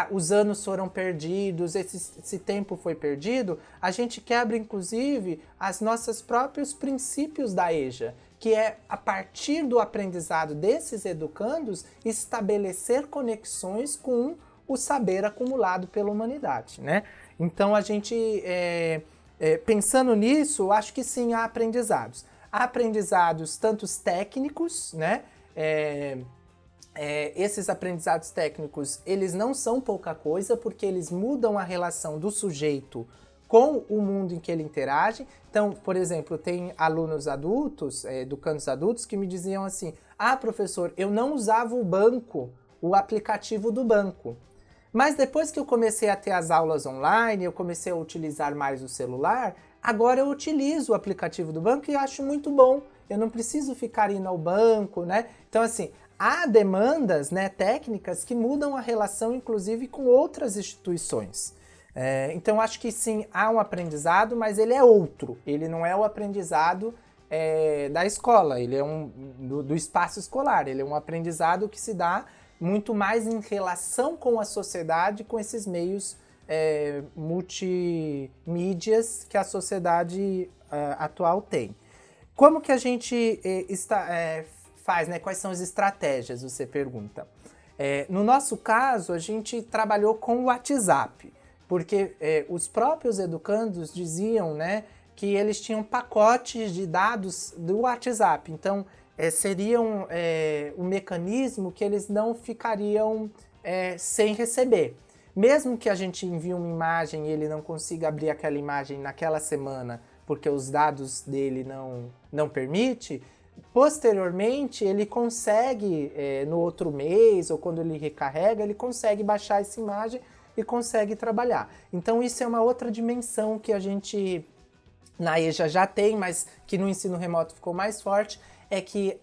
os anos foram perdidos, esse tempo foi perdido, a gente quebra, inclusive, os nossos próprios princípios da EJA, que é, a partir do aprendizado desses educandos, estabelecer conexões com o saber acumulado pela humanidade, né? Então, a gente, pensando nisso, acho que sim, há aprendizados. Há aprendizados tanto técnicos, né? Esses aprendizados técnicos, eles não são pouca coisa, porque eles mudam a relação do sujeito com o mundo em que ele interage. Então, por exemplo, tem alunos adultos, educandos adultos, que me diziam assim: professor, eu não usava o aplicativo do banco. Mas depois que eu comecei a ter as aulas online, eu comecei a utilizar mais o celular, agora eu utilizo o aplicativo do banco e acho muito bom. Eu não preciso ficar indo ao banco, né? Então, assim, há demandas, né, técnicas que mudam a relação, inclusive, com outras instituições. Então, acho que sim, há um aprendizado, mas ele é outro. Ele não é o aprendizado da escola, ele é do espaço escolar. Ele é um aprendizado que se dá muito mais em relação com a sociedade, com esses meios multimídias que a sociedade atual tem. Como que a gente faz, né? Quais são as estratégias, você pergunta. No nosso caso, a gente trabalhou com o WhatsApp, porque os próprios educandos diziam, né, que eles tinham pacotes de dados do WhatsApp. Então, seriam um mecanismo que eles não ficariam sem receber. Mesmo que a gente envie uma imagem e ele não consiga abrir aquela imagem naquela semana, porque os dados dele não permite, posteriormente ele consegue, no outro mês, ou quando ele recarrega, ele consegue baixar essa imagem e consegue trabalhar. Então isso é uma outra dimensão que a gente na EJA já tem, mas que no ensino remoto ficou mais forte, é que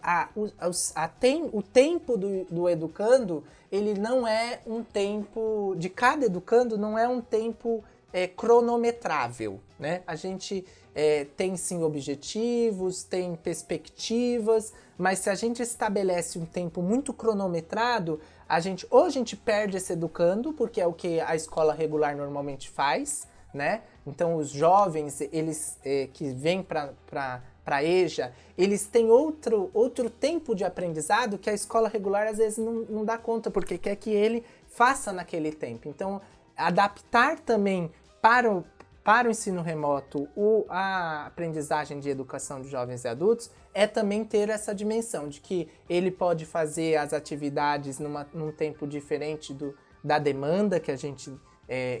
o tempo do educando, ele não é um tempo, de cada educando, não é um tempo cronometrável, né? A gente tem sim objetivos, tem perspectivas, mas se a gente estabelece um tempo muito cronometrado, a gente perde esse educando, porque é o que a escola regular normalmente faz, né? Então os jovens, eles que vêm para a EJA, eles têm outro tempo de aprendizado que a escola regular às vezes não dá conta, porque quer que ele faça naquele tempo. Então, adaptar também para o ensino remoto a aprendizagem de educação de jovens e adultos é também ter essa dimensão de que ele pode fazer as atividades num tempo diferente da demanda que a gente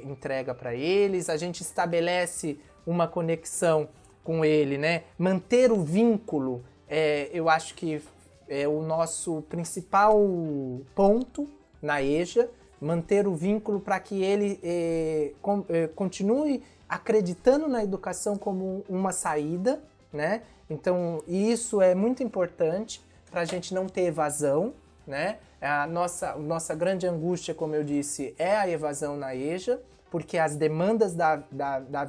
entrega para eles. A gente estabelece uma conexão com ele, né? Manter o vínculo, eu acho que é o nosso principal ponto na EJA, manter o vínculo para que ele continue acreditando na educação como uma saída, né? Então, isso é muito importante para a gente não ter evasão, né? A nossa grande angústia, como eu disse, é a evasão na EJA, porque as demandas da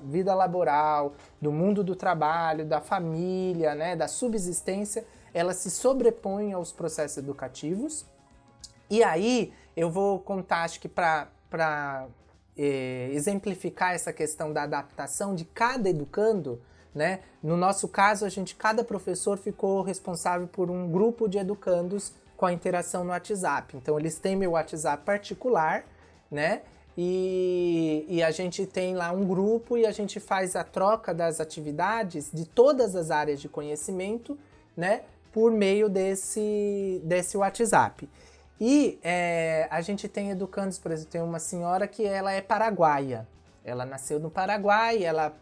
vida laboral, do mundo do trabalho, da família, né, da subsistência, elas se sobrepõem aos processos educativos. E aí, eu vou contar, acho que para exemplificar essa questão da adaptação de cada educando, né? No nosso caso, cada professor ficou responsável por um grupo de educandos com a interação no WhatsApp. Então, eles têm meu WhatsApp particular, né? E a gente tem lá um grupo e a gente faz a troca das atividades de todas as áreas de conhecimento, né? Por meio desse WhatsApp. E a gente tem educandos, por exemplo, tem uma senhora que ela é paraguaia. Ela nasceu no Paraguai, ela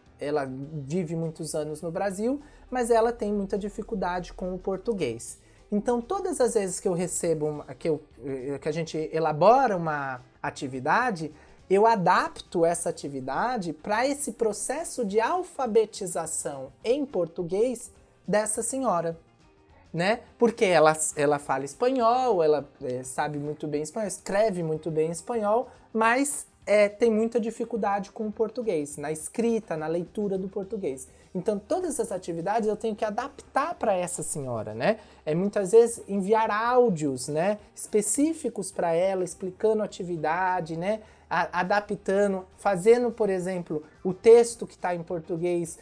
vive muitos anos no Brasil, mas ela tem muita dificuldade com o português. Então, todas as vezes que eu recebo, que a gente elabora uma atividade, eu adapto essa atividade para esse processo de alfabetização em português dessa senhora, né? Porque ela fala espanhol, ela sabe muito bem espanhol, escreve muito bem espanhol, mas tem muita dificuldade com o português, na escrita, na leitura do português. Então, todas as atividades eu tenho que adaptar para essa senhora, né? Muitas vezes enviar áudios, né, específicos para ela, explicando a atividade, né, adaptando, fazendo, por exemplo, o texto que está em português,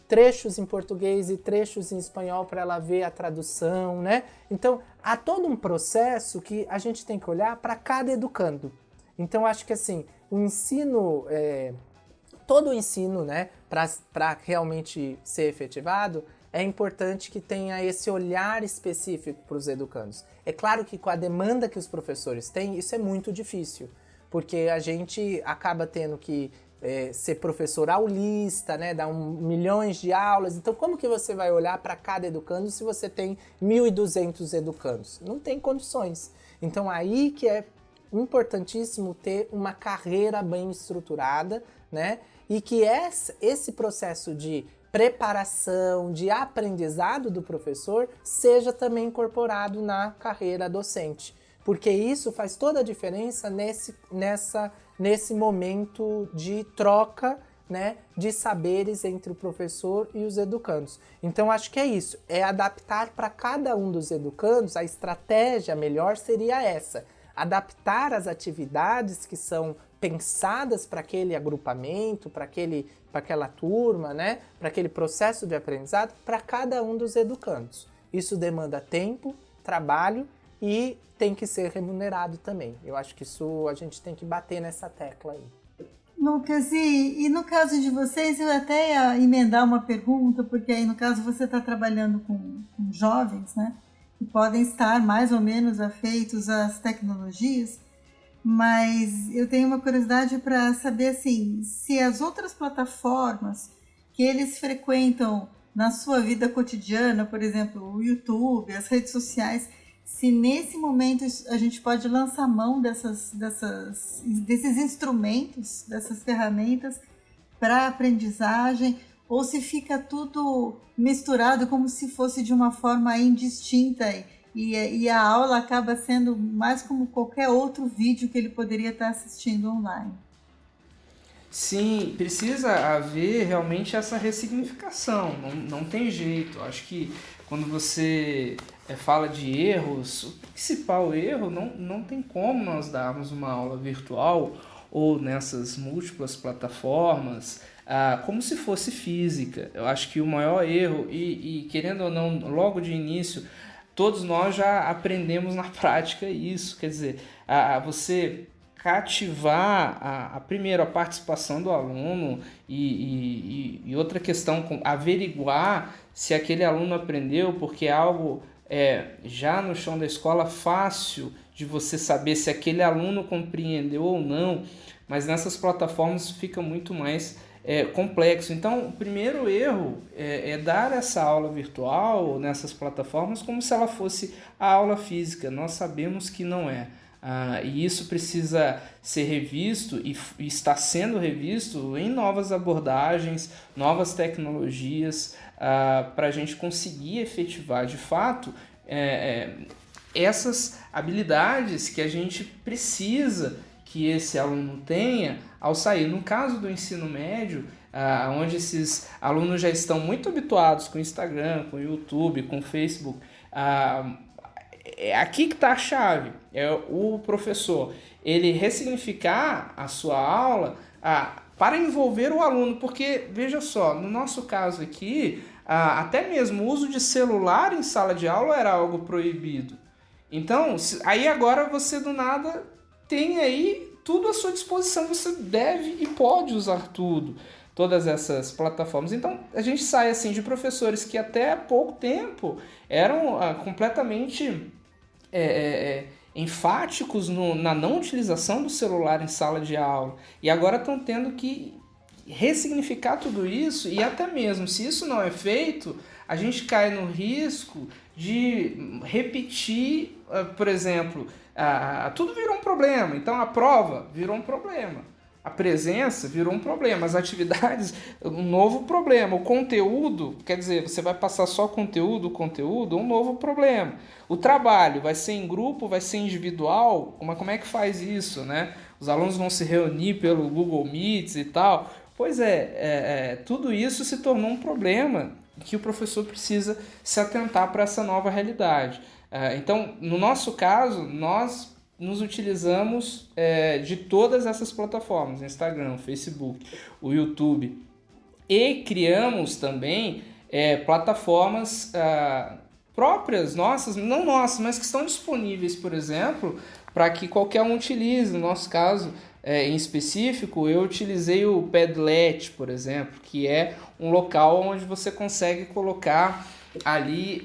trechos em português e trechos em espanhol para ela ver a tradução, né? Então, há todo um processo que a gente tem que olhar para cada educando. Então, acho que assim, o ensino, todo o ensino, né, para realmente ser efetivado, é importante que tenha esse olhar específico para os educandos. É claro que com a demanda que os professores têm, isso é muito difícil, porque a gente acaba tendo que ser professor aulista, né, dar milhões de aulas. Então, como que você vai olhar para cada educando se você tem 1.200 educandos? Não tem condições. Então, aí que é importantíssimo ter uma carreira bem estruturada, né, e que esse processo de preparação, de aprendizado do professor seja também incorporado na carreira docente, porque isso faz toda a diferença nesse momento de troca, né, de saberes entre o professor e os educandos. Então, acho que é isso, é adaptar para cada um dos educandos, a estratégia melhor seria essa, adaptar as atividades que são pensadas para aquele agrupamento, para aquela turma, né, para aquele processo de aprendizado, para cada um dos educandos. Isso demanda tempo, trabalho e tem que ser remunerado também. Eu acho que isso a gente tem que bater nessa tecla aí. Lucas, e no caso de vocês, eu até ia emendar uma pergunta, porque aí no caso você está trabalhando com jovens, né, que podem estar mais ou menos afeitos às tecnologias, mas eu tenho uma curiosidade para saber assim, se as outras plataformas que eles frequentam na sua vida cotidiana, por exemplo, o YouTube, as redes sociais, se nesse momento a gente pode lançar mão desses instrumentos, dessas ferramentas para aprendizagem, ou se fica tudo misturado como se fosse de uma forma indistinta e a aula acaba sendo mais como qualquer outro vídeo que ele poderia estar assistindo online. Sim, precisa haver realmente essa ressignificação, não tem jeito. Acho que quando você fala de erros, o principal erro não tem como nós darmos uma aula virtual ou nessas múltiplas plataformas como se fosse física. Eu acho que o maior erro, e querendo ou não, logo de início, todos nós já aprendemos na prática isso, quer dizer, você cativar primeiro a participação do aluno e outra questão, averiguar se aquele aluno aprendeu, porque é algo já no chão da escola fácil de você saber se aquele aluno compreendeu ou não, mas nessas plataformas fica muito mais complexo. Então, o primeiro erro é dar essa aula virtual nessas plataformas como se ela fosse a aula física. Nós sabemos que não é. E isso precisa ser revisto e está sendo revisto em novas abordagens, novas tecnologias, para a gente conseguir efetivar de fato essas habilidades que a gente precisa que esse aluno tenha ao sair. No caso do ensino médio, onde esses alunos já estão muito habituados com o Instagram, com o YouTube, com o Facebook, é aqui que está a chave, é o professor ele ressignificar a sua aula para envolver o aluno, porque, veja só, no nosso caso aqui, até mesmo o uso de celular em sala de aula era algo proibido. Então, aí agora você do nada tem aí tudo à sua disposição, você deve e pode usar tudo, todas essas plataformas. Então, a gente sai assim de professores que até há pouco tempo eram completamente enfáticos na não utilização do celular em sala de aula, e agora estão tendo que ressignificar tudo isso, e até mesmo se isso não é feito, a gente cai no risco de repetir, por exemplo, tudo virou um problema, então a prova virou um problema, a presença virou um problema, as atividades, um novo problema, o conteúdo, quer dizer, você vai passar só conteúdo, um novo problema. O trabalho vai ser em grupo, vai ser individual, como é que faz isso, né? Os alunos vão se reunir pelo Google Meets e tal. Pois tudo isso se tornou um problema que o professor precisa se atentar para essa nova realidade. Então, no nosso caso, nós nos utilizamos de todas essas plataformas, Instagram, Facebook, o YouTube, e criamos também plataformas próprias, nossas, não nossas, mas que estão disponíveis, por exemplo, para que qualquer um utilize. No nosso caso, em específico, eu utilizei o Padlet, por exemplo, que é um local onde você consegue colocar ali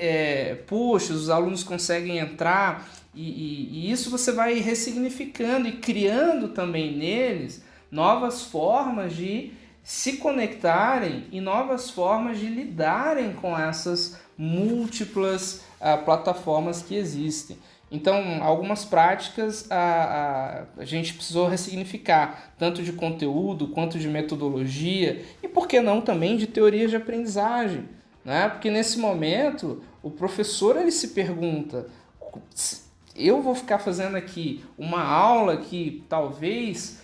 posts, os alunos conseguem entrar, e isso você vai ressignificando e criando também neles novas formas de se conectarem e novas formas de lidarem com essas múltiplas plataformas que existem. Então, algumas práticas a gente precisou ressignificar, tanto de conteúdo quanto de metodologia, e por que não também de teorias de aprendizagem, né? Porque nesse momento o professor ele se pergunta, eu vou ficar fazendo aqui uma aula que talvez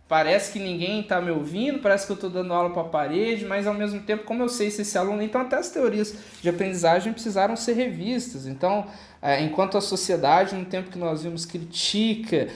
parece que ninguém está me ouvindo, parece que eu estou dando aula para a parede, mas ao mesmo tempo, como eu sei se esse aluno... Então, até as teorias de aprendizagem precisaram ser revistas. Então, enquanto a sociedade, no tempo que nós vimos, critica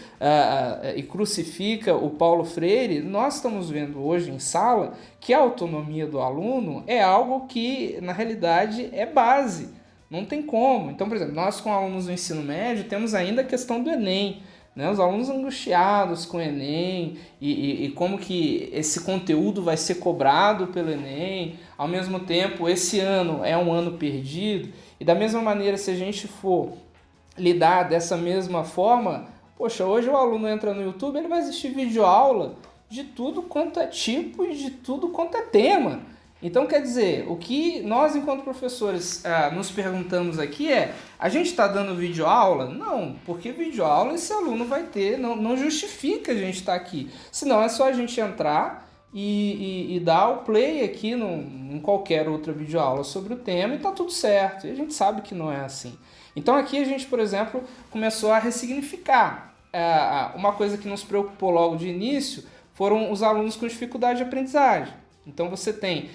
e crucifica o Paulo Freire, nós estamos vendo hoje em sala que a autonomia do aluno é algo que, na realidade, é base. Não tem como. Então, por exemplo, nós com alunos do ensino médio temos ainda a questão do Enem, né? Os alunos angustiados com o Enem e como que esse conteúdo vai ser cobrado pelo Enem. Ao mesmo tempo, esse ano é um ano perdido. E da mesma maneira, se a gente for lidar dessa mesma forma, poxa, hoje o aluno entra no YouTube, ele vai assistir videoaula de tudo quanto é tipo e de tudo quanto é tema. Então, quer dizer, o que nós, enquanto professores, nos perguntamos aqui a gente está dando videoaula? Não, porque videoaula esse aluno vai ter, não justifica a gente estar aqui. Senão é só a gente entrar e dar o play aqui em qualquer outra videoaula sobre o tema e está tudo certo. E a gente sabe que não é assim. Então aqui a gente, por exemplo, começou a ressignificar. Uma coisa que nos preocupou logo de início foram os alunos com dificuldade de aprendizagem. Então você tem,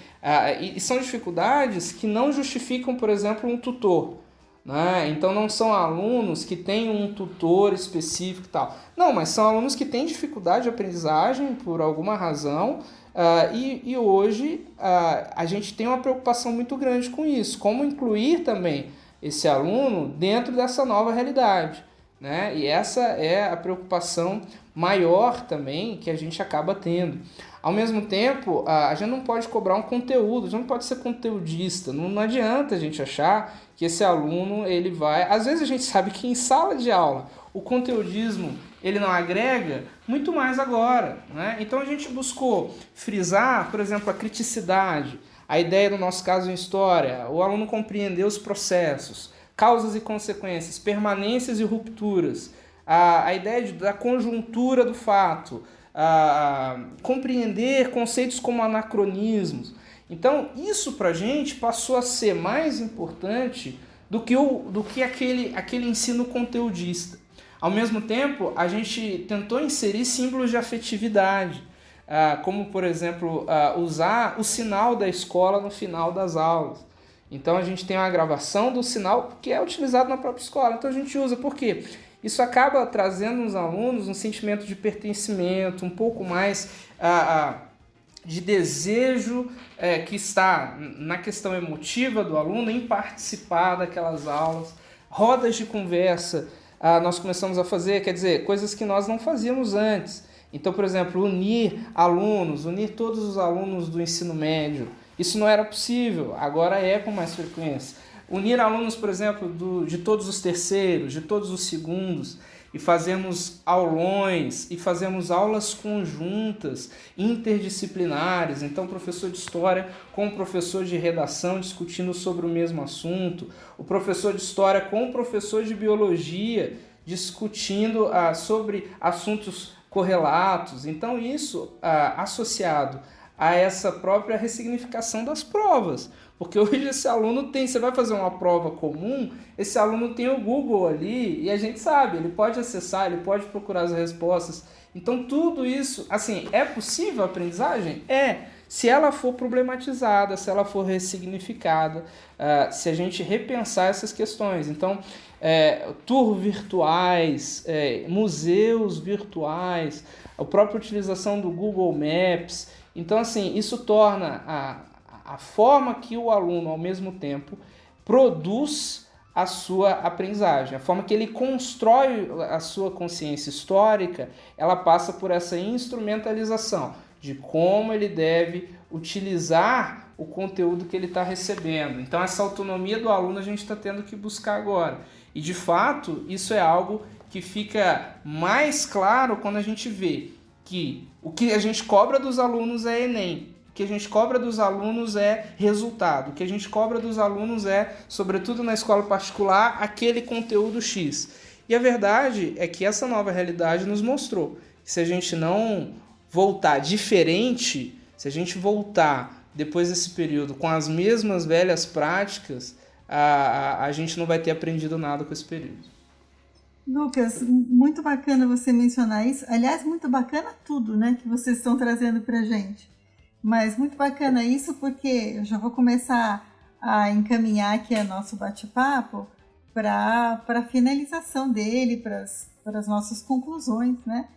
e são dificuldades que não justificam, por exemplo, um tutor, né? Então não são alunos que têm um tutor específico e tal. Não, mas são alunos que têm dificuldade de aprendizagem por alguma razão, e hoje a gente tem uma preocupação muito grande com isso. Como incluir também esse aluno dentro dessa nova realidade, né? E essa é a preocupação maior também que a gente acaba tendo. Ao mesmo tempo, a gente não pode cobrar um conteúdo, a gente não pode ser conteudista. Não adianta a gente achar que esse aluno ele vai... Às vezes a gente sabe que em sala de aula o conteudismo ele não agrega, muito mais agora, né? Então a gente buscou frisar, por exemplo, a criticidade, a ideia, no nosso caso em história, o aluno compreender os processos, causas e consequências, permanências e rupturas, a ideia da conjuntura do fato, compreender conceitos como anacronismos. Então, isso para a gente passou a ser mais importante do que aquele ensino conteudista. Ao mesmo tempo, a gente tentou inserir símbolos de afetividade, como, por exemplo, usar o sinal da escola no final das aulas. Então, a gente tem uma gravação do sinal que é utilizado na própria escola. Então, a gente usa. Por quê? isso acaba trazendo nos alunos um sentimento de pertencimento, um pouco mais de desejo que está na questão emotiva do aluno em participar daquelas aulas, rodas de conversa. Nós começamos a fazer, quer dizer, coisas que nós não fazíamos antes. Então, por exemplo, unir todos os alunos do ensino médio, isso não era possível, agora é com mais frequência. Unir alunos, por exemplo, de todos os terceiros, de todos os segundos, e fazemos aulões, e fazemos aulas conjuntas, interdisciplinares. Então, professor de história com o professor de redação discutindo sobre o mesmo assunto, o professor de história com o professor de biologia discutindo sobre assuntos correlatos. Então, isso associado a essa própria ressignificação das provas. Porque hoje esse aluno você vai fazer uma prova comum, esse aluno tem o Google ali e a gente sabe, ele pode acessar, ele pode procurar as respostas. Então tudo isso, assim, é possível a aprendizagem? É, se ela for problematizada, se ela for ressignificada, se a gente repensar essas questões. Então, tours virtuais, museus virtuais, a própria utilização do Google Maps. Então, assim, isso torna a forma que o aluno, ao mesmo tempo, produz a sua aprendizagem, a forma que ele constrói a sua consciência histórica, ela passa por essa instrumentalização de como ele deve utilizar o conteúdo que ele está recebendo. Então, essa autonomia do aluno a gente está tendo que buscar agora. E, de fato, isso é algo que fica mais claro quando a gente vê que o que a gente cobra dos alunos é Enem, o que a gente cobra dos alunos é resultado, o que a gente cobra dos alunos é, sobretudo na escola particular, aquele conteúdo X. E a verdade é que essa nova realidade nos mostrou que se a gente não voltar diferente, se a gente voltar depois desse período com as mesmas velhas práticas, a gente não vai ter aprendido nada com esse período. Lucas, muito bacana você mencionar isso. Aliás, muito bacana tudo, né, que vocês estão trazendo para a gente. Mas muito bacana isso porque eu já vou começar a encaminhar aqui o nosso bate-papo para a finalização dele, para as nossas conclusões, né?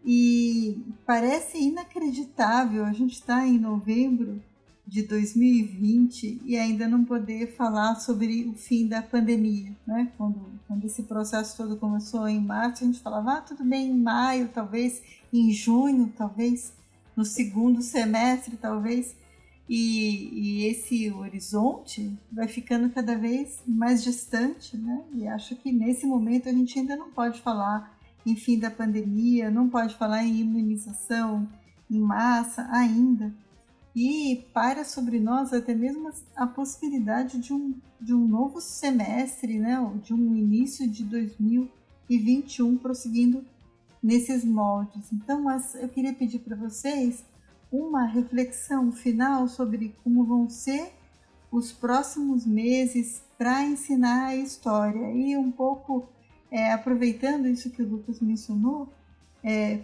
E parece inacreditável a gente estar em novembro de 2020 e ainda não poder falar sobre o fim da pandemia, né? Quando esse processo todo começou em março, a gente falava, tudo bem, em maio, talvez, em junho, talvez, no segundo semestre, talvez, e esse horizonte vai ficando cada vez mais distante, né? E acho que nesse momento a gente ainda não pode falar em fim da pandemia, não pode falar em imunização em massa ainda. E para sobre nós até mesmo a possibilidade de um novo semestre, né? Ou de um início de 2021 prosseguindo nesses moldes. Então, eu queria pedir para vocês uma reflexão final sobre como vão ser os próximos meses para ensinar a história. E um pouco, aproveitando isso que o Lucas mencionou,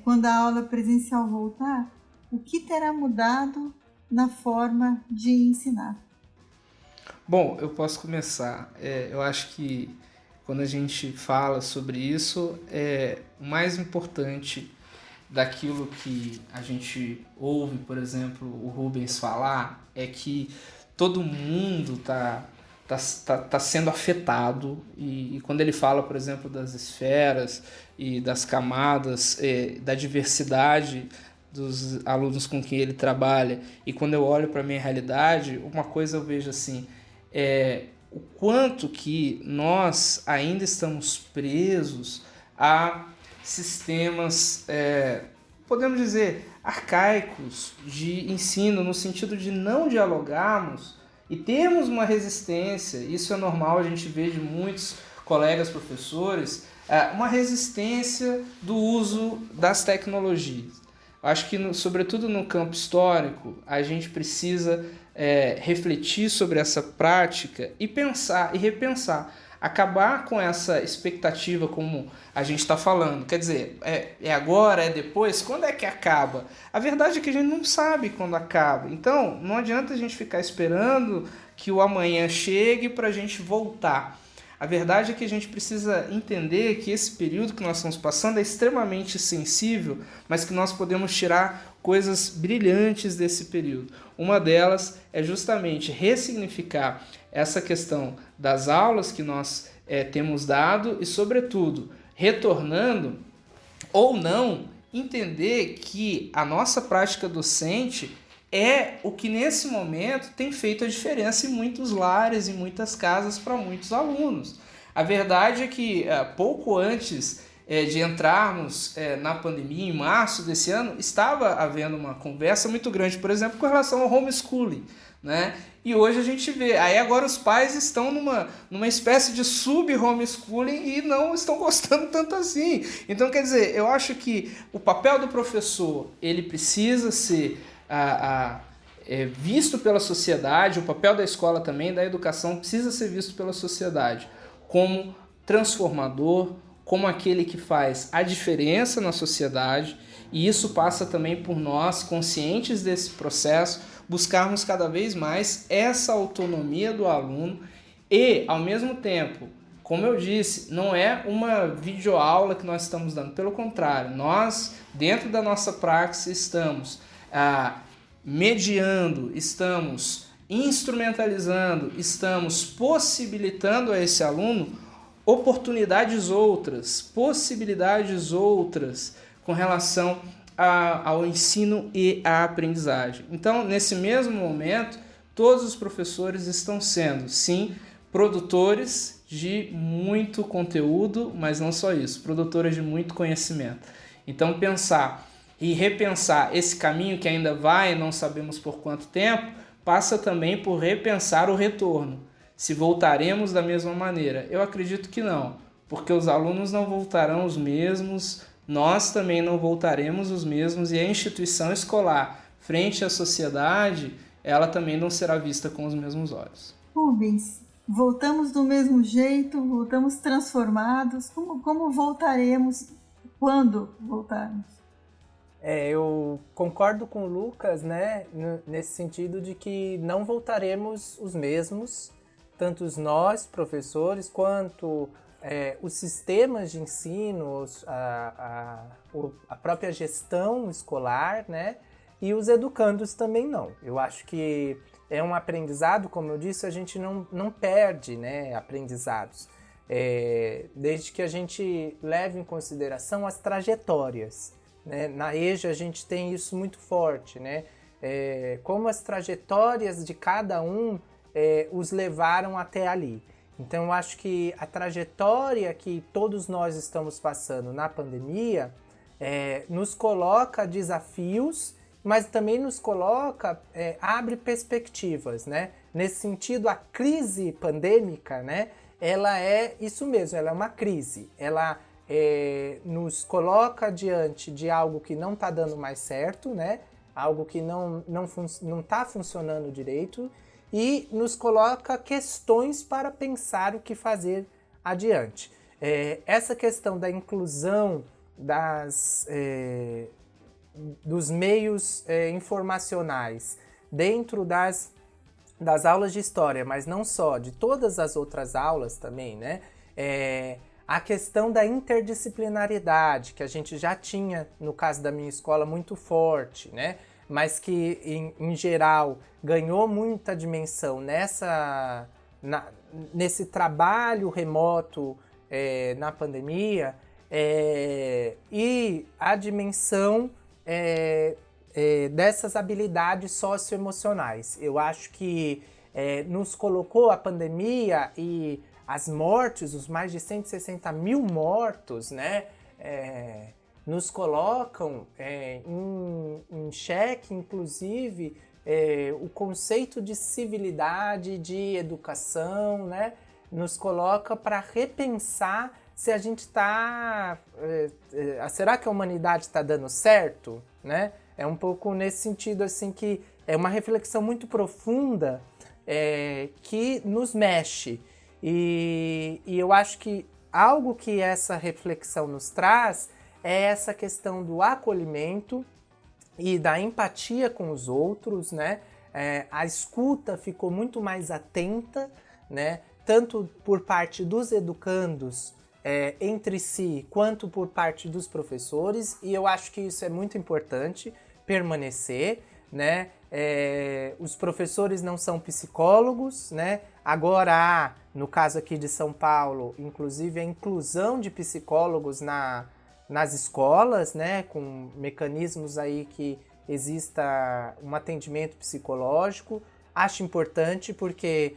quando a aula presencial voltar, o que terá mudado na forma de ensinar? Bom, eu posso começar. Eu acho que quando a gente fala sobre isso, o mais importante daquilo que a gente ouve, por exemplo, o Rubens falar, é que todo mundo tá sendo afetado. E quando ele fala, por exemplo, das esferas e das camadas, da diversidade dos alunos com quem ele trabalha, e quando eu olho para a minha realidade, uma coisa eu vejo assim, o quanto que nós ainda estamos presos a sistemas, podemos dizer, arcaicos de ensino, no sentido de não dialogarmos e termos uma resistência. Isso é normal, a gente vê de muitos colegas professores, uma resistência do uso das tecnologias. Acho que, sobretudo no campo histórico, a gente precisa refletir sobre essa prática e pensar e repensar, acabar com essa expectativa como a gente está falando. Quer dizer, é agora, é depois? Quando é que acaba? A verdade é que a gente não sabe quando acaba. Então, não adianta a gente ficar esperando que o amanhã chegue para a gente voltar. A verdade é que a gente precisa entender que esse período que nós estamos passando é extremamente sensível, mas que nós podemos tirar coisas brilhantes desse período. Uma delas é justamente ressignificar essa questão das aulas que nós temos dado e, sobretudo, retornando ou não, entender que a nossa prática docente é o que nesse momento tem feito a diferença em muitos lares, em muitas casas, para muitos alunos. A verdade é que pouco antes de entrarmos na pandemia, em março desse ano, estava havendo uma conversa muito grande, por exemplo, com relação ao homeschooling, né? E hoje a gente vê, aí agora os pais estão numa espécie de sub-homeschooling e não estão gostando tanto assim. Então, quer dizer, eu acho que o papel do professor, ele precisa ser visto pela sociedade, o papel da escola também, da educação, precisa ser visto pela sociedade como transformador, como aquele que faz a diferença na sociedade, e isso passa também por nós, conscientes desse processo, buscarmos cada vez mais essa autonomia do aluno e, ao mesmo tempo, como eu disse, não é uma videoaula que nós estamos dando, pelo contrário, nós, dentro da nossa praxis, estamos mediando, estamos instrumentalizando, estamos possibilitando a esse aluno possibilidades outras com relação ao ensino e à aprendizagem. Então, nesse mesmo momento, todos os professores estão sendo, sim, produtores de muito conteúdo, mas não só isso, produtores de muito conhecimento. Então, pensar e repensar esse caminho que ainda vai, não sabemos por quanto tempo, passa também por repensar o retorno. Se voltaremos da mesma maneira? Eu acredito que não, porque os alunos não voltarão os mesmos, nós também não voltaremos os mesmos e a instituição escolar, frente à sociedade, ela também não será vista com os mesmos olhos. Rubens, voltamos do mesmo jeito, voltamos transformados, como voltaremos, quando voltarmos? Eu concordo com o Lucas, né, nesse sentido de que não voltaremos os mesmos, tanto nós, professores, quanto os sistemas de ensino, a própria gestão escolar, né, e os educandos também não. Eu acho que é um aprendizado, como eu disse, a gente não perde, né, aprendizados, desde que a gente leve em consideração as trajetórias. Né? Na EJA a gente tem isso muito forte, né? Como as trajetórias de cada um os levaram até ali. Então eu acho que a trajetória que todos nós estamos passando na pandemia nos coloca desafios, mas também nos coloca, abre perspectivas, né? Nesse sentido, a crise pandêmica, né? Ela é isso mesmo, ela é uma crise, ela nos coloca diante de algo que não está dando mais certo, né? Algo que não está funcionando direito e nos coloca questões para pensar o que fazer adiante. Essa questão da inclusão dos meios informacionais dentro das aulas de história, mas não só, de todas as outras aulas também, né? A questão da interdisciplinaridade, que a gente já tinha, no caso da minha escola, muito forte, né? Mas que, em geral, ganhou muita dimensão nesse trabalho remoto na pandemia, e a dimensão dessas habilidades socioemocionais. Eu acho que nos colocou a pandemia e as mortes, os mais de 160 mil mortos, né, nos colocam em xeque, inclusive, o conceito de civilidade, de educação, né, nos coloca para repensar se a gente está... será que a humanidade está dando certo? Né? É um pouco nesse sentido, assim, que é uma reflexão muito profunda que nos mexe. E eu acho que algo que essa reflexão nos traz é essa questão do acolhimento e da empatia com os outros, né? A escuta ficou muito mais atenta, né? tanto por parte dos educandos entre si, quanto por parte dos professores, e eu acho que isso é muito importante permanecer, né? Os professores não são psicólogos, né? Agora há, no caso aqui de São Paulo, inclusive a inclusão de psicólogos nas escolas, né? Com mecanismos aí que exista um atendimento psicológico. Acho importante porque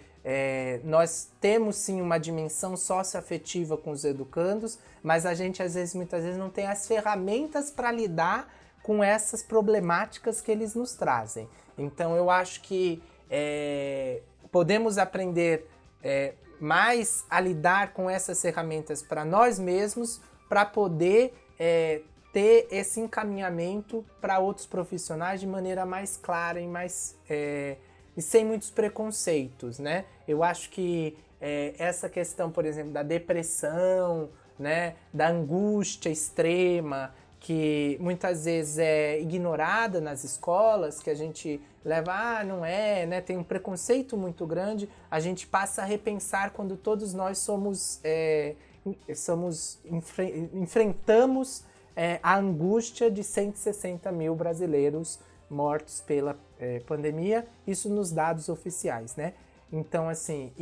nós temos sim uma dimensão socioafetiva com os educandos, mas a gente muitas vezes não tem as ferramentas para lidar com essas problemáticas que eles nos trazem. Então eu acho que podemos aprender mais a lidar com essas ferramentas para nós mesmos, para poder ter esse encaminhamento para outros profissionais de maneira mais clara e sem muitos preconceitos, né? Eu acho que essa questão, por exemplo, da depressão, né, da angústia extrema, que muitas vezes é ignorada nas escolas, que a gente leva, não é, né, tem um preconceito muito grande, a gente passa a repensar quando todos nós enfrentamos a angústia de 160 mil brasileiros mortos pela pandemia, isso nos dados oficiais, né? Então, assim,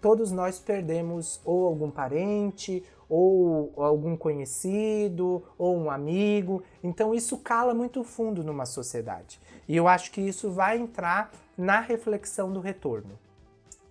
todos nós perdemos ou algum parente, ou algum conhecido, ou um amigo. Então, isso cala muito fundo numa sociedade. E eu acho que isso vai entrar na reflexão do retorno.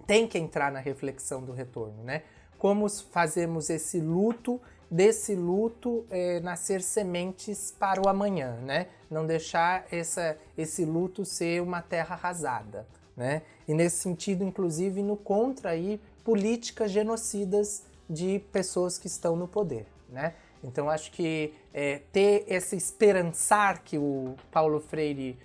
Tem que entrar na reflexão do retorno, né? Como fazemos esse luto, desse luto nascer sementes para o amanhã, né? Não deixar esse luto ser uma terra arrasada, né? E nesse sentido, inclusive, no contra aí políticas genocidas de pessoas que estão no poder, né? Então acho que ter esse esperançar que o Paulo Freire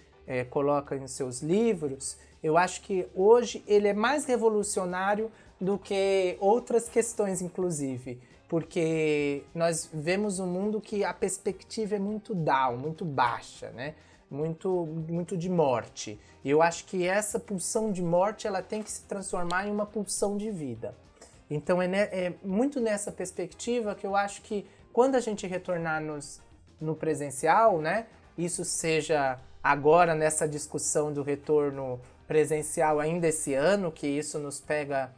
coloca em seus livros, eu acho que hoje ele é mais revolucionário do que outras questões, inclusive, porque nós vemos um mundo que a perspectiva é muito down, muito baixa, né? Muito de morte. E eu acho que essa pulsão de morte ela tem que se transformar em uma pulsão de vida. Então é muito nessa perspectiva que eu acho que quando a gente retornar no presencial, né? Isso seja agora nessa discussão do retorno presencial ainda esse ano, que isso nos pega,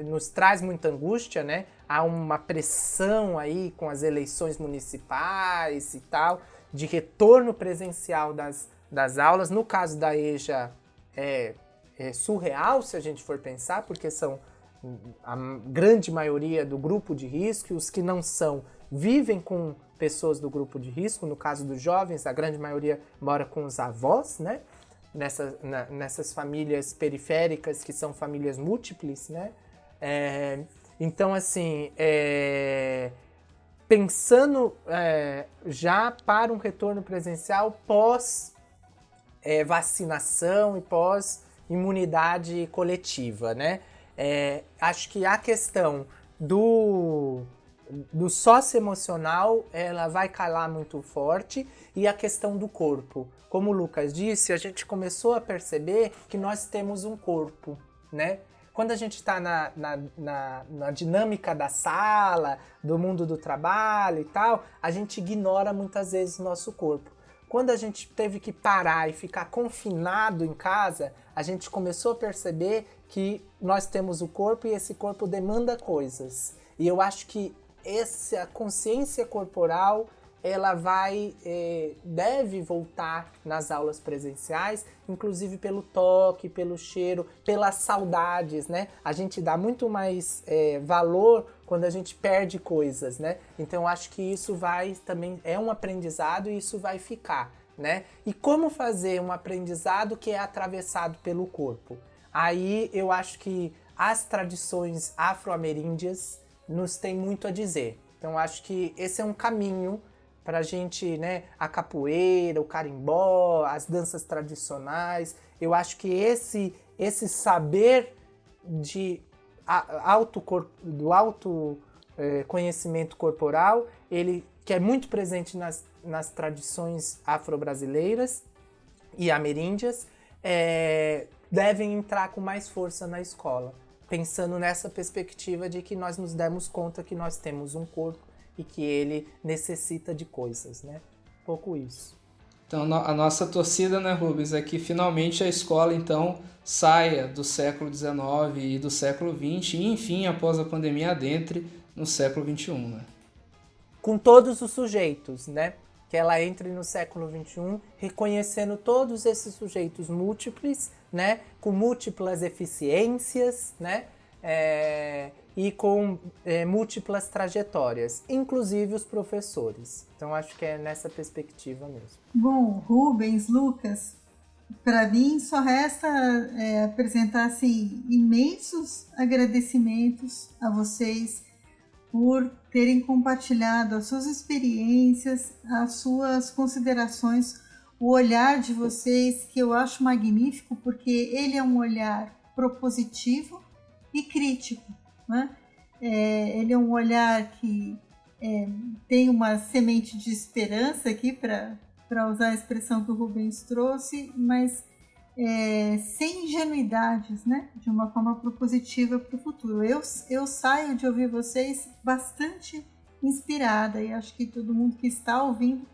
nos traz muita angústia, né? Há uma pressão aí com as eleições municipais e tal, de retorno presencial das aulas. No caso da EJA é surreal se a gente for pensar, porque são a grande maioria do grupo de risco, e os que não são vivem com pessoas do grupo de risco. No caso dos jovens, a grande maioria mora com os avós, né? Nessas famílias periféricas que são famílias múltiples, né? Então, assim, pensando já para um retorno presencial pós vacinação e pós imunidade coletiva, né? Acho que a questão do socioemocional ela vai calar muito forte, e a questão do corpo. Como o Lucas disse, a gente começou a perceber que nós temos um corpo, né? Quando a gente está na dinâmica da sala, do mundo do trabalho e tal, a gente ignora muitas vezes o nosso corpo. Quando a gente teve que parar e ficar confinado em casa, a gente começou a perceber que nós temos o corpo e esse corpo demanda coisas. E eu acho que essa consciência corporal ela deve voltar nas aulas presenciais, inclusive pelo toque, pelo cheiro, pelas saudades, né? A gente dá muito mais valor quando a gente perde coisas, né? Então eu acho que isso também é um aprendizado e isso vai ficar, né? E como fazer um aprendizado que é atravessado pelo corpo? Aí eu acho que as tradições afro-ameríndias nos têm muito a dizer. Então acho que esse é um caminho para a gente, né, a capoeira, o carimbó, as danças tradicionais. Eu acho que esse saber do autoconhecimento corporal, ele que é muito presente nas tradições afro-brasileiras e ameríndias, devem entrar com mais força na escola. pensando nessa perspectiva de que nós nos demos conta que nós temos um corpo e que ele necessita de coisas, né? Um pouco isso. Então, a nossa torcida, né, Rubens, é que finalmente a escola, então, saia do século XIX e do século XX e, enfim, após a pandemia, adentre no século XXI, né? Com todos os sujeitos, né? Que ela entre no século XXI reconhecendo todos esses sujeitos múltiplos, né? Com múltiplas eficiências, né? E com múltiplas trajetórias, inclusive os professores. Então, acho que é nessa perspectiva mesmo. Bom, Rubens, Lucas, para mim só resta apresentar assim, imensos agradecimentos a vocês por terem compartilhado as suas experiências, as suas considerações, o olhar de vocês, que eu acho magnífico, porque ele é um olhar propositivo e crítico, né? Ele é um olhar que tem uma semente de esperança aqui, para usar a expressão que o Rubens trouxe, mas sem ingenuidades, né? De uma forma propositiva para o futuro. Eu saio de ouvir vocês bastante inspirada, e acho que todo mundo que está ouvindo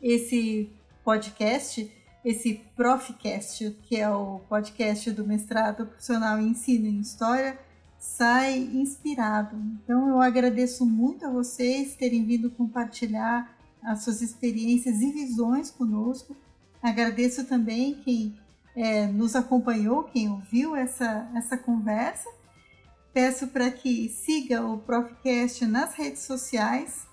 esse podcast, esse Profcast, que é o podcast do Mestrado Profissional em Ensino em História, sai inspirado. Então eu agradeço muito a vocês terem vindo compartilhar as suas experiências e visões conosco. Agradeço também quem nos acompanhou, quem ouviu essa conversa. Peço para que siga o Profcast nas redes sociais,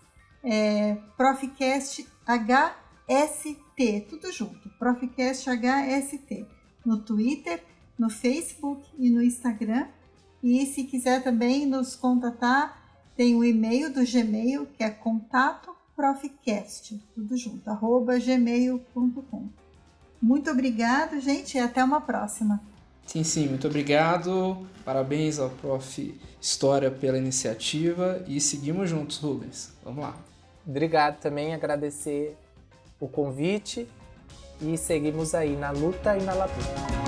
Profcast HST, tudo junto, Profcast HST, no Twitter, no Facebook e no Instagram. E se quiser também nos contatar, tem o e-mail do Gmail, que é contato.profcast, tudo junto, @gmail.com. Muito obrigado, gente, e até uma próxima. Sim, muito obrigado. Parabéns ao Prof. História pela iniciativa e seguimos juntos, Rubens. Vamos lá. Obrigado também, agradecer o convite e seguimos aí na luta e na labuta.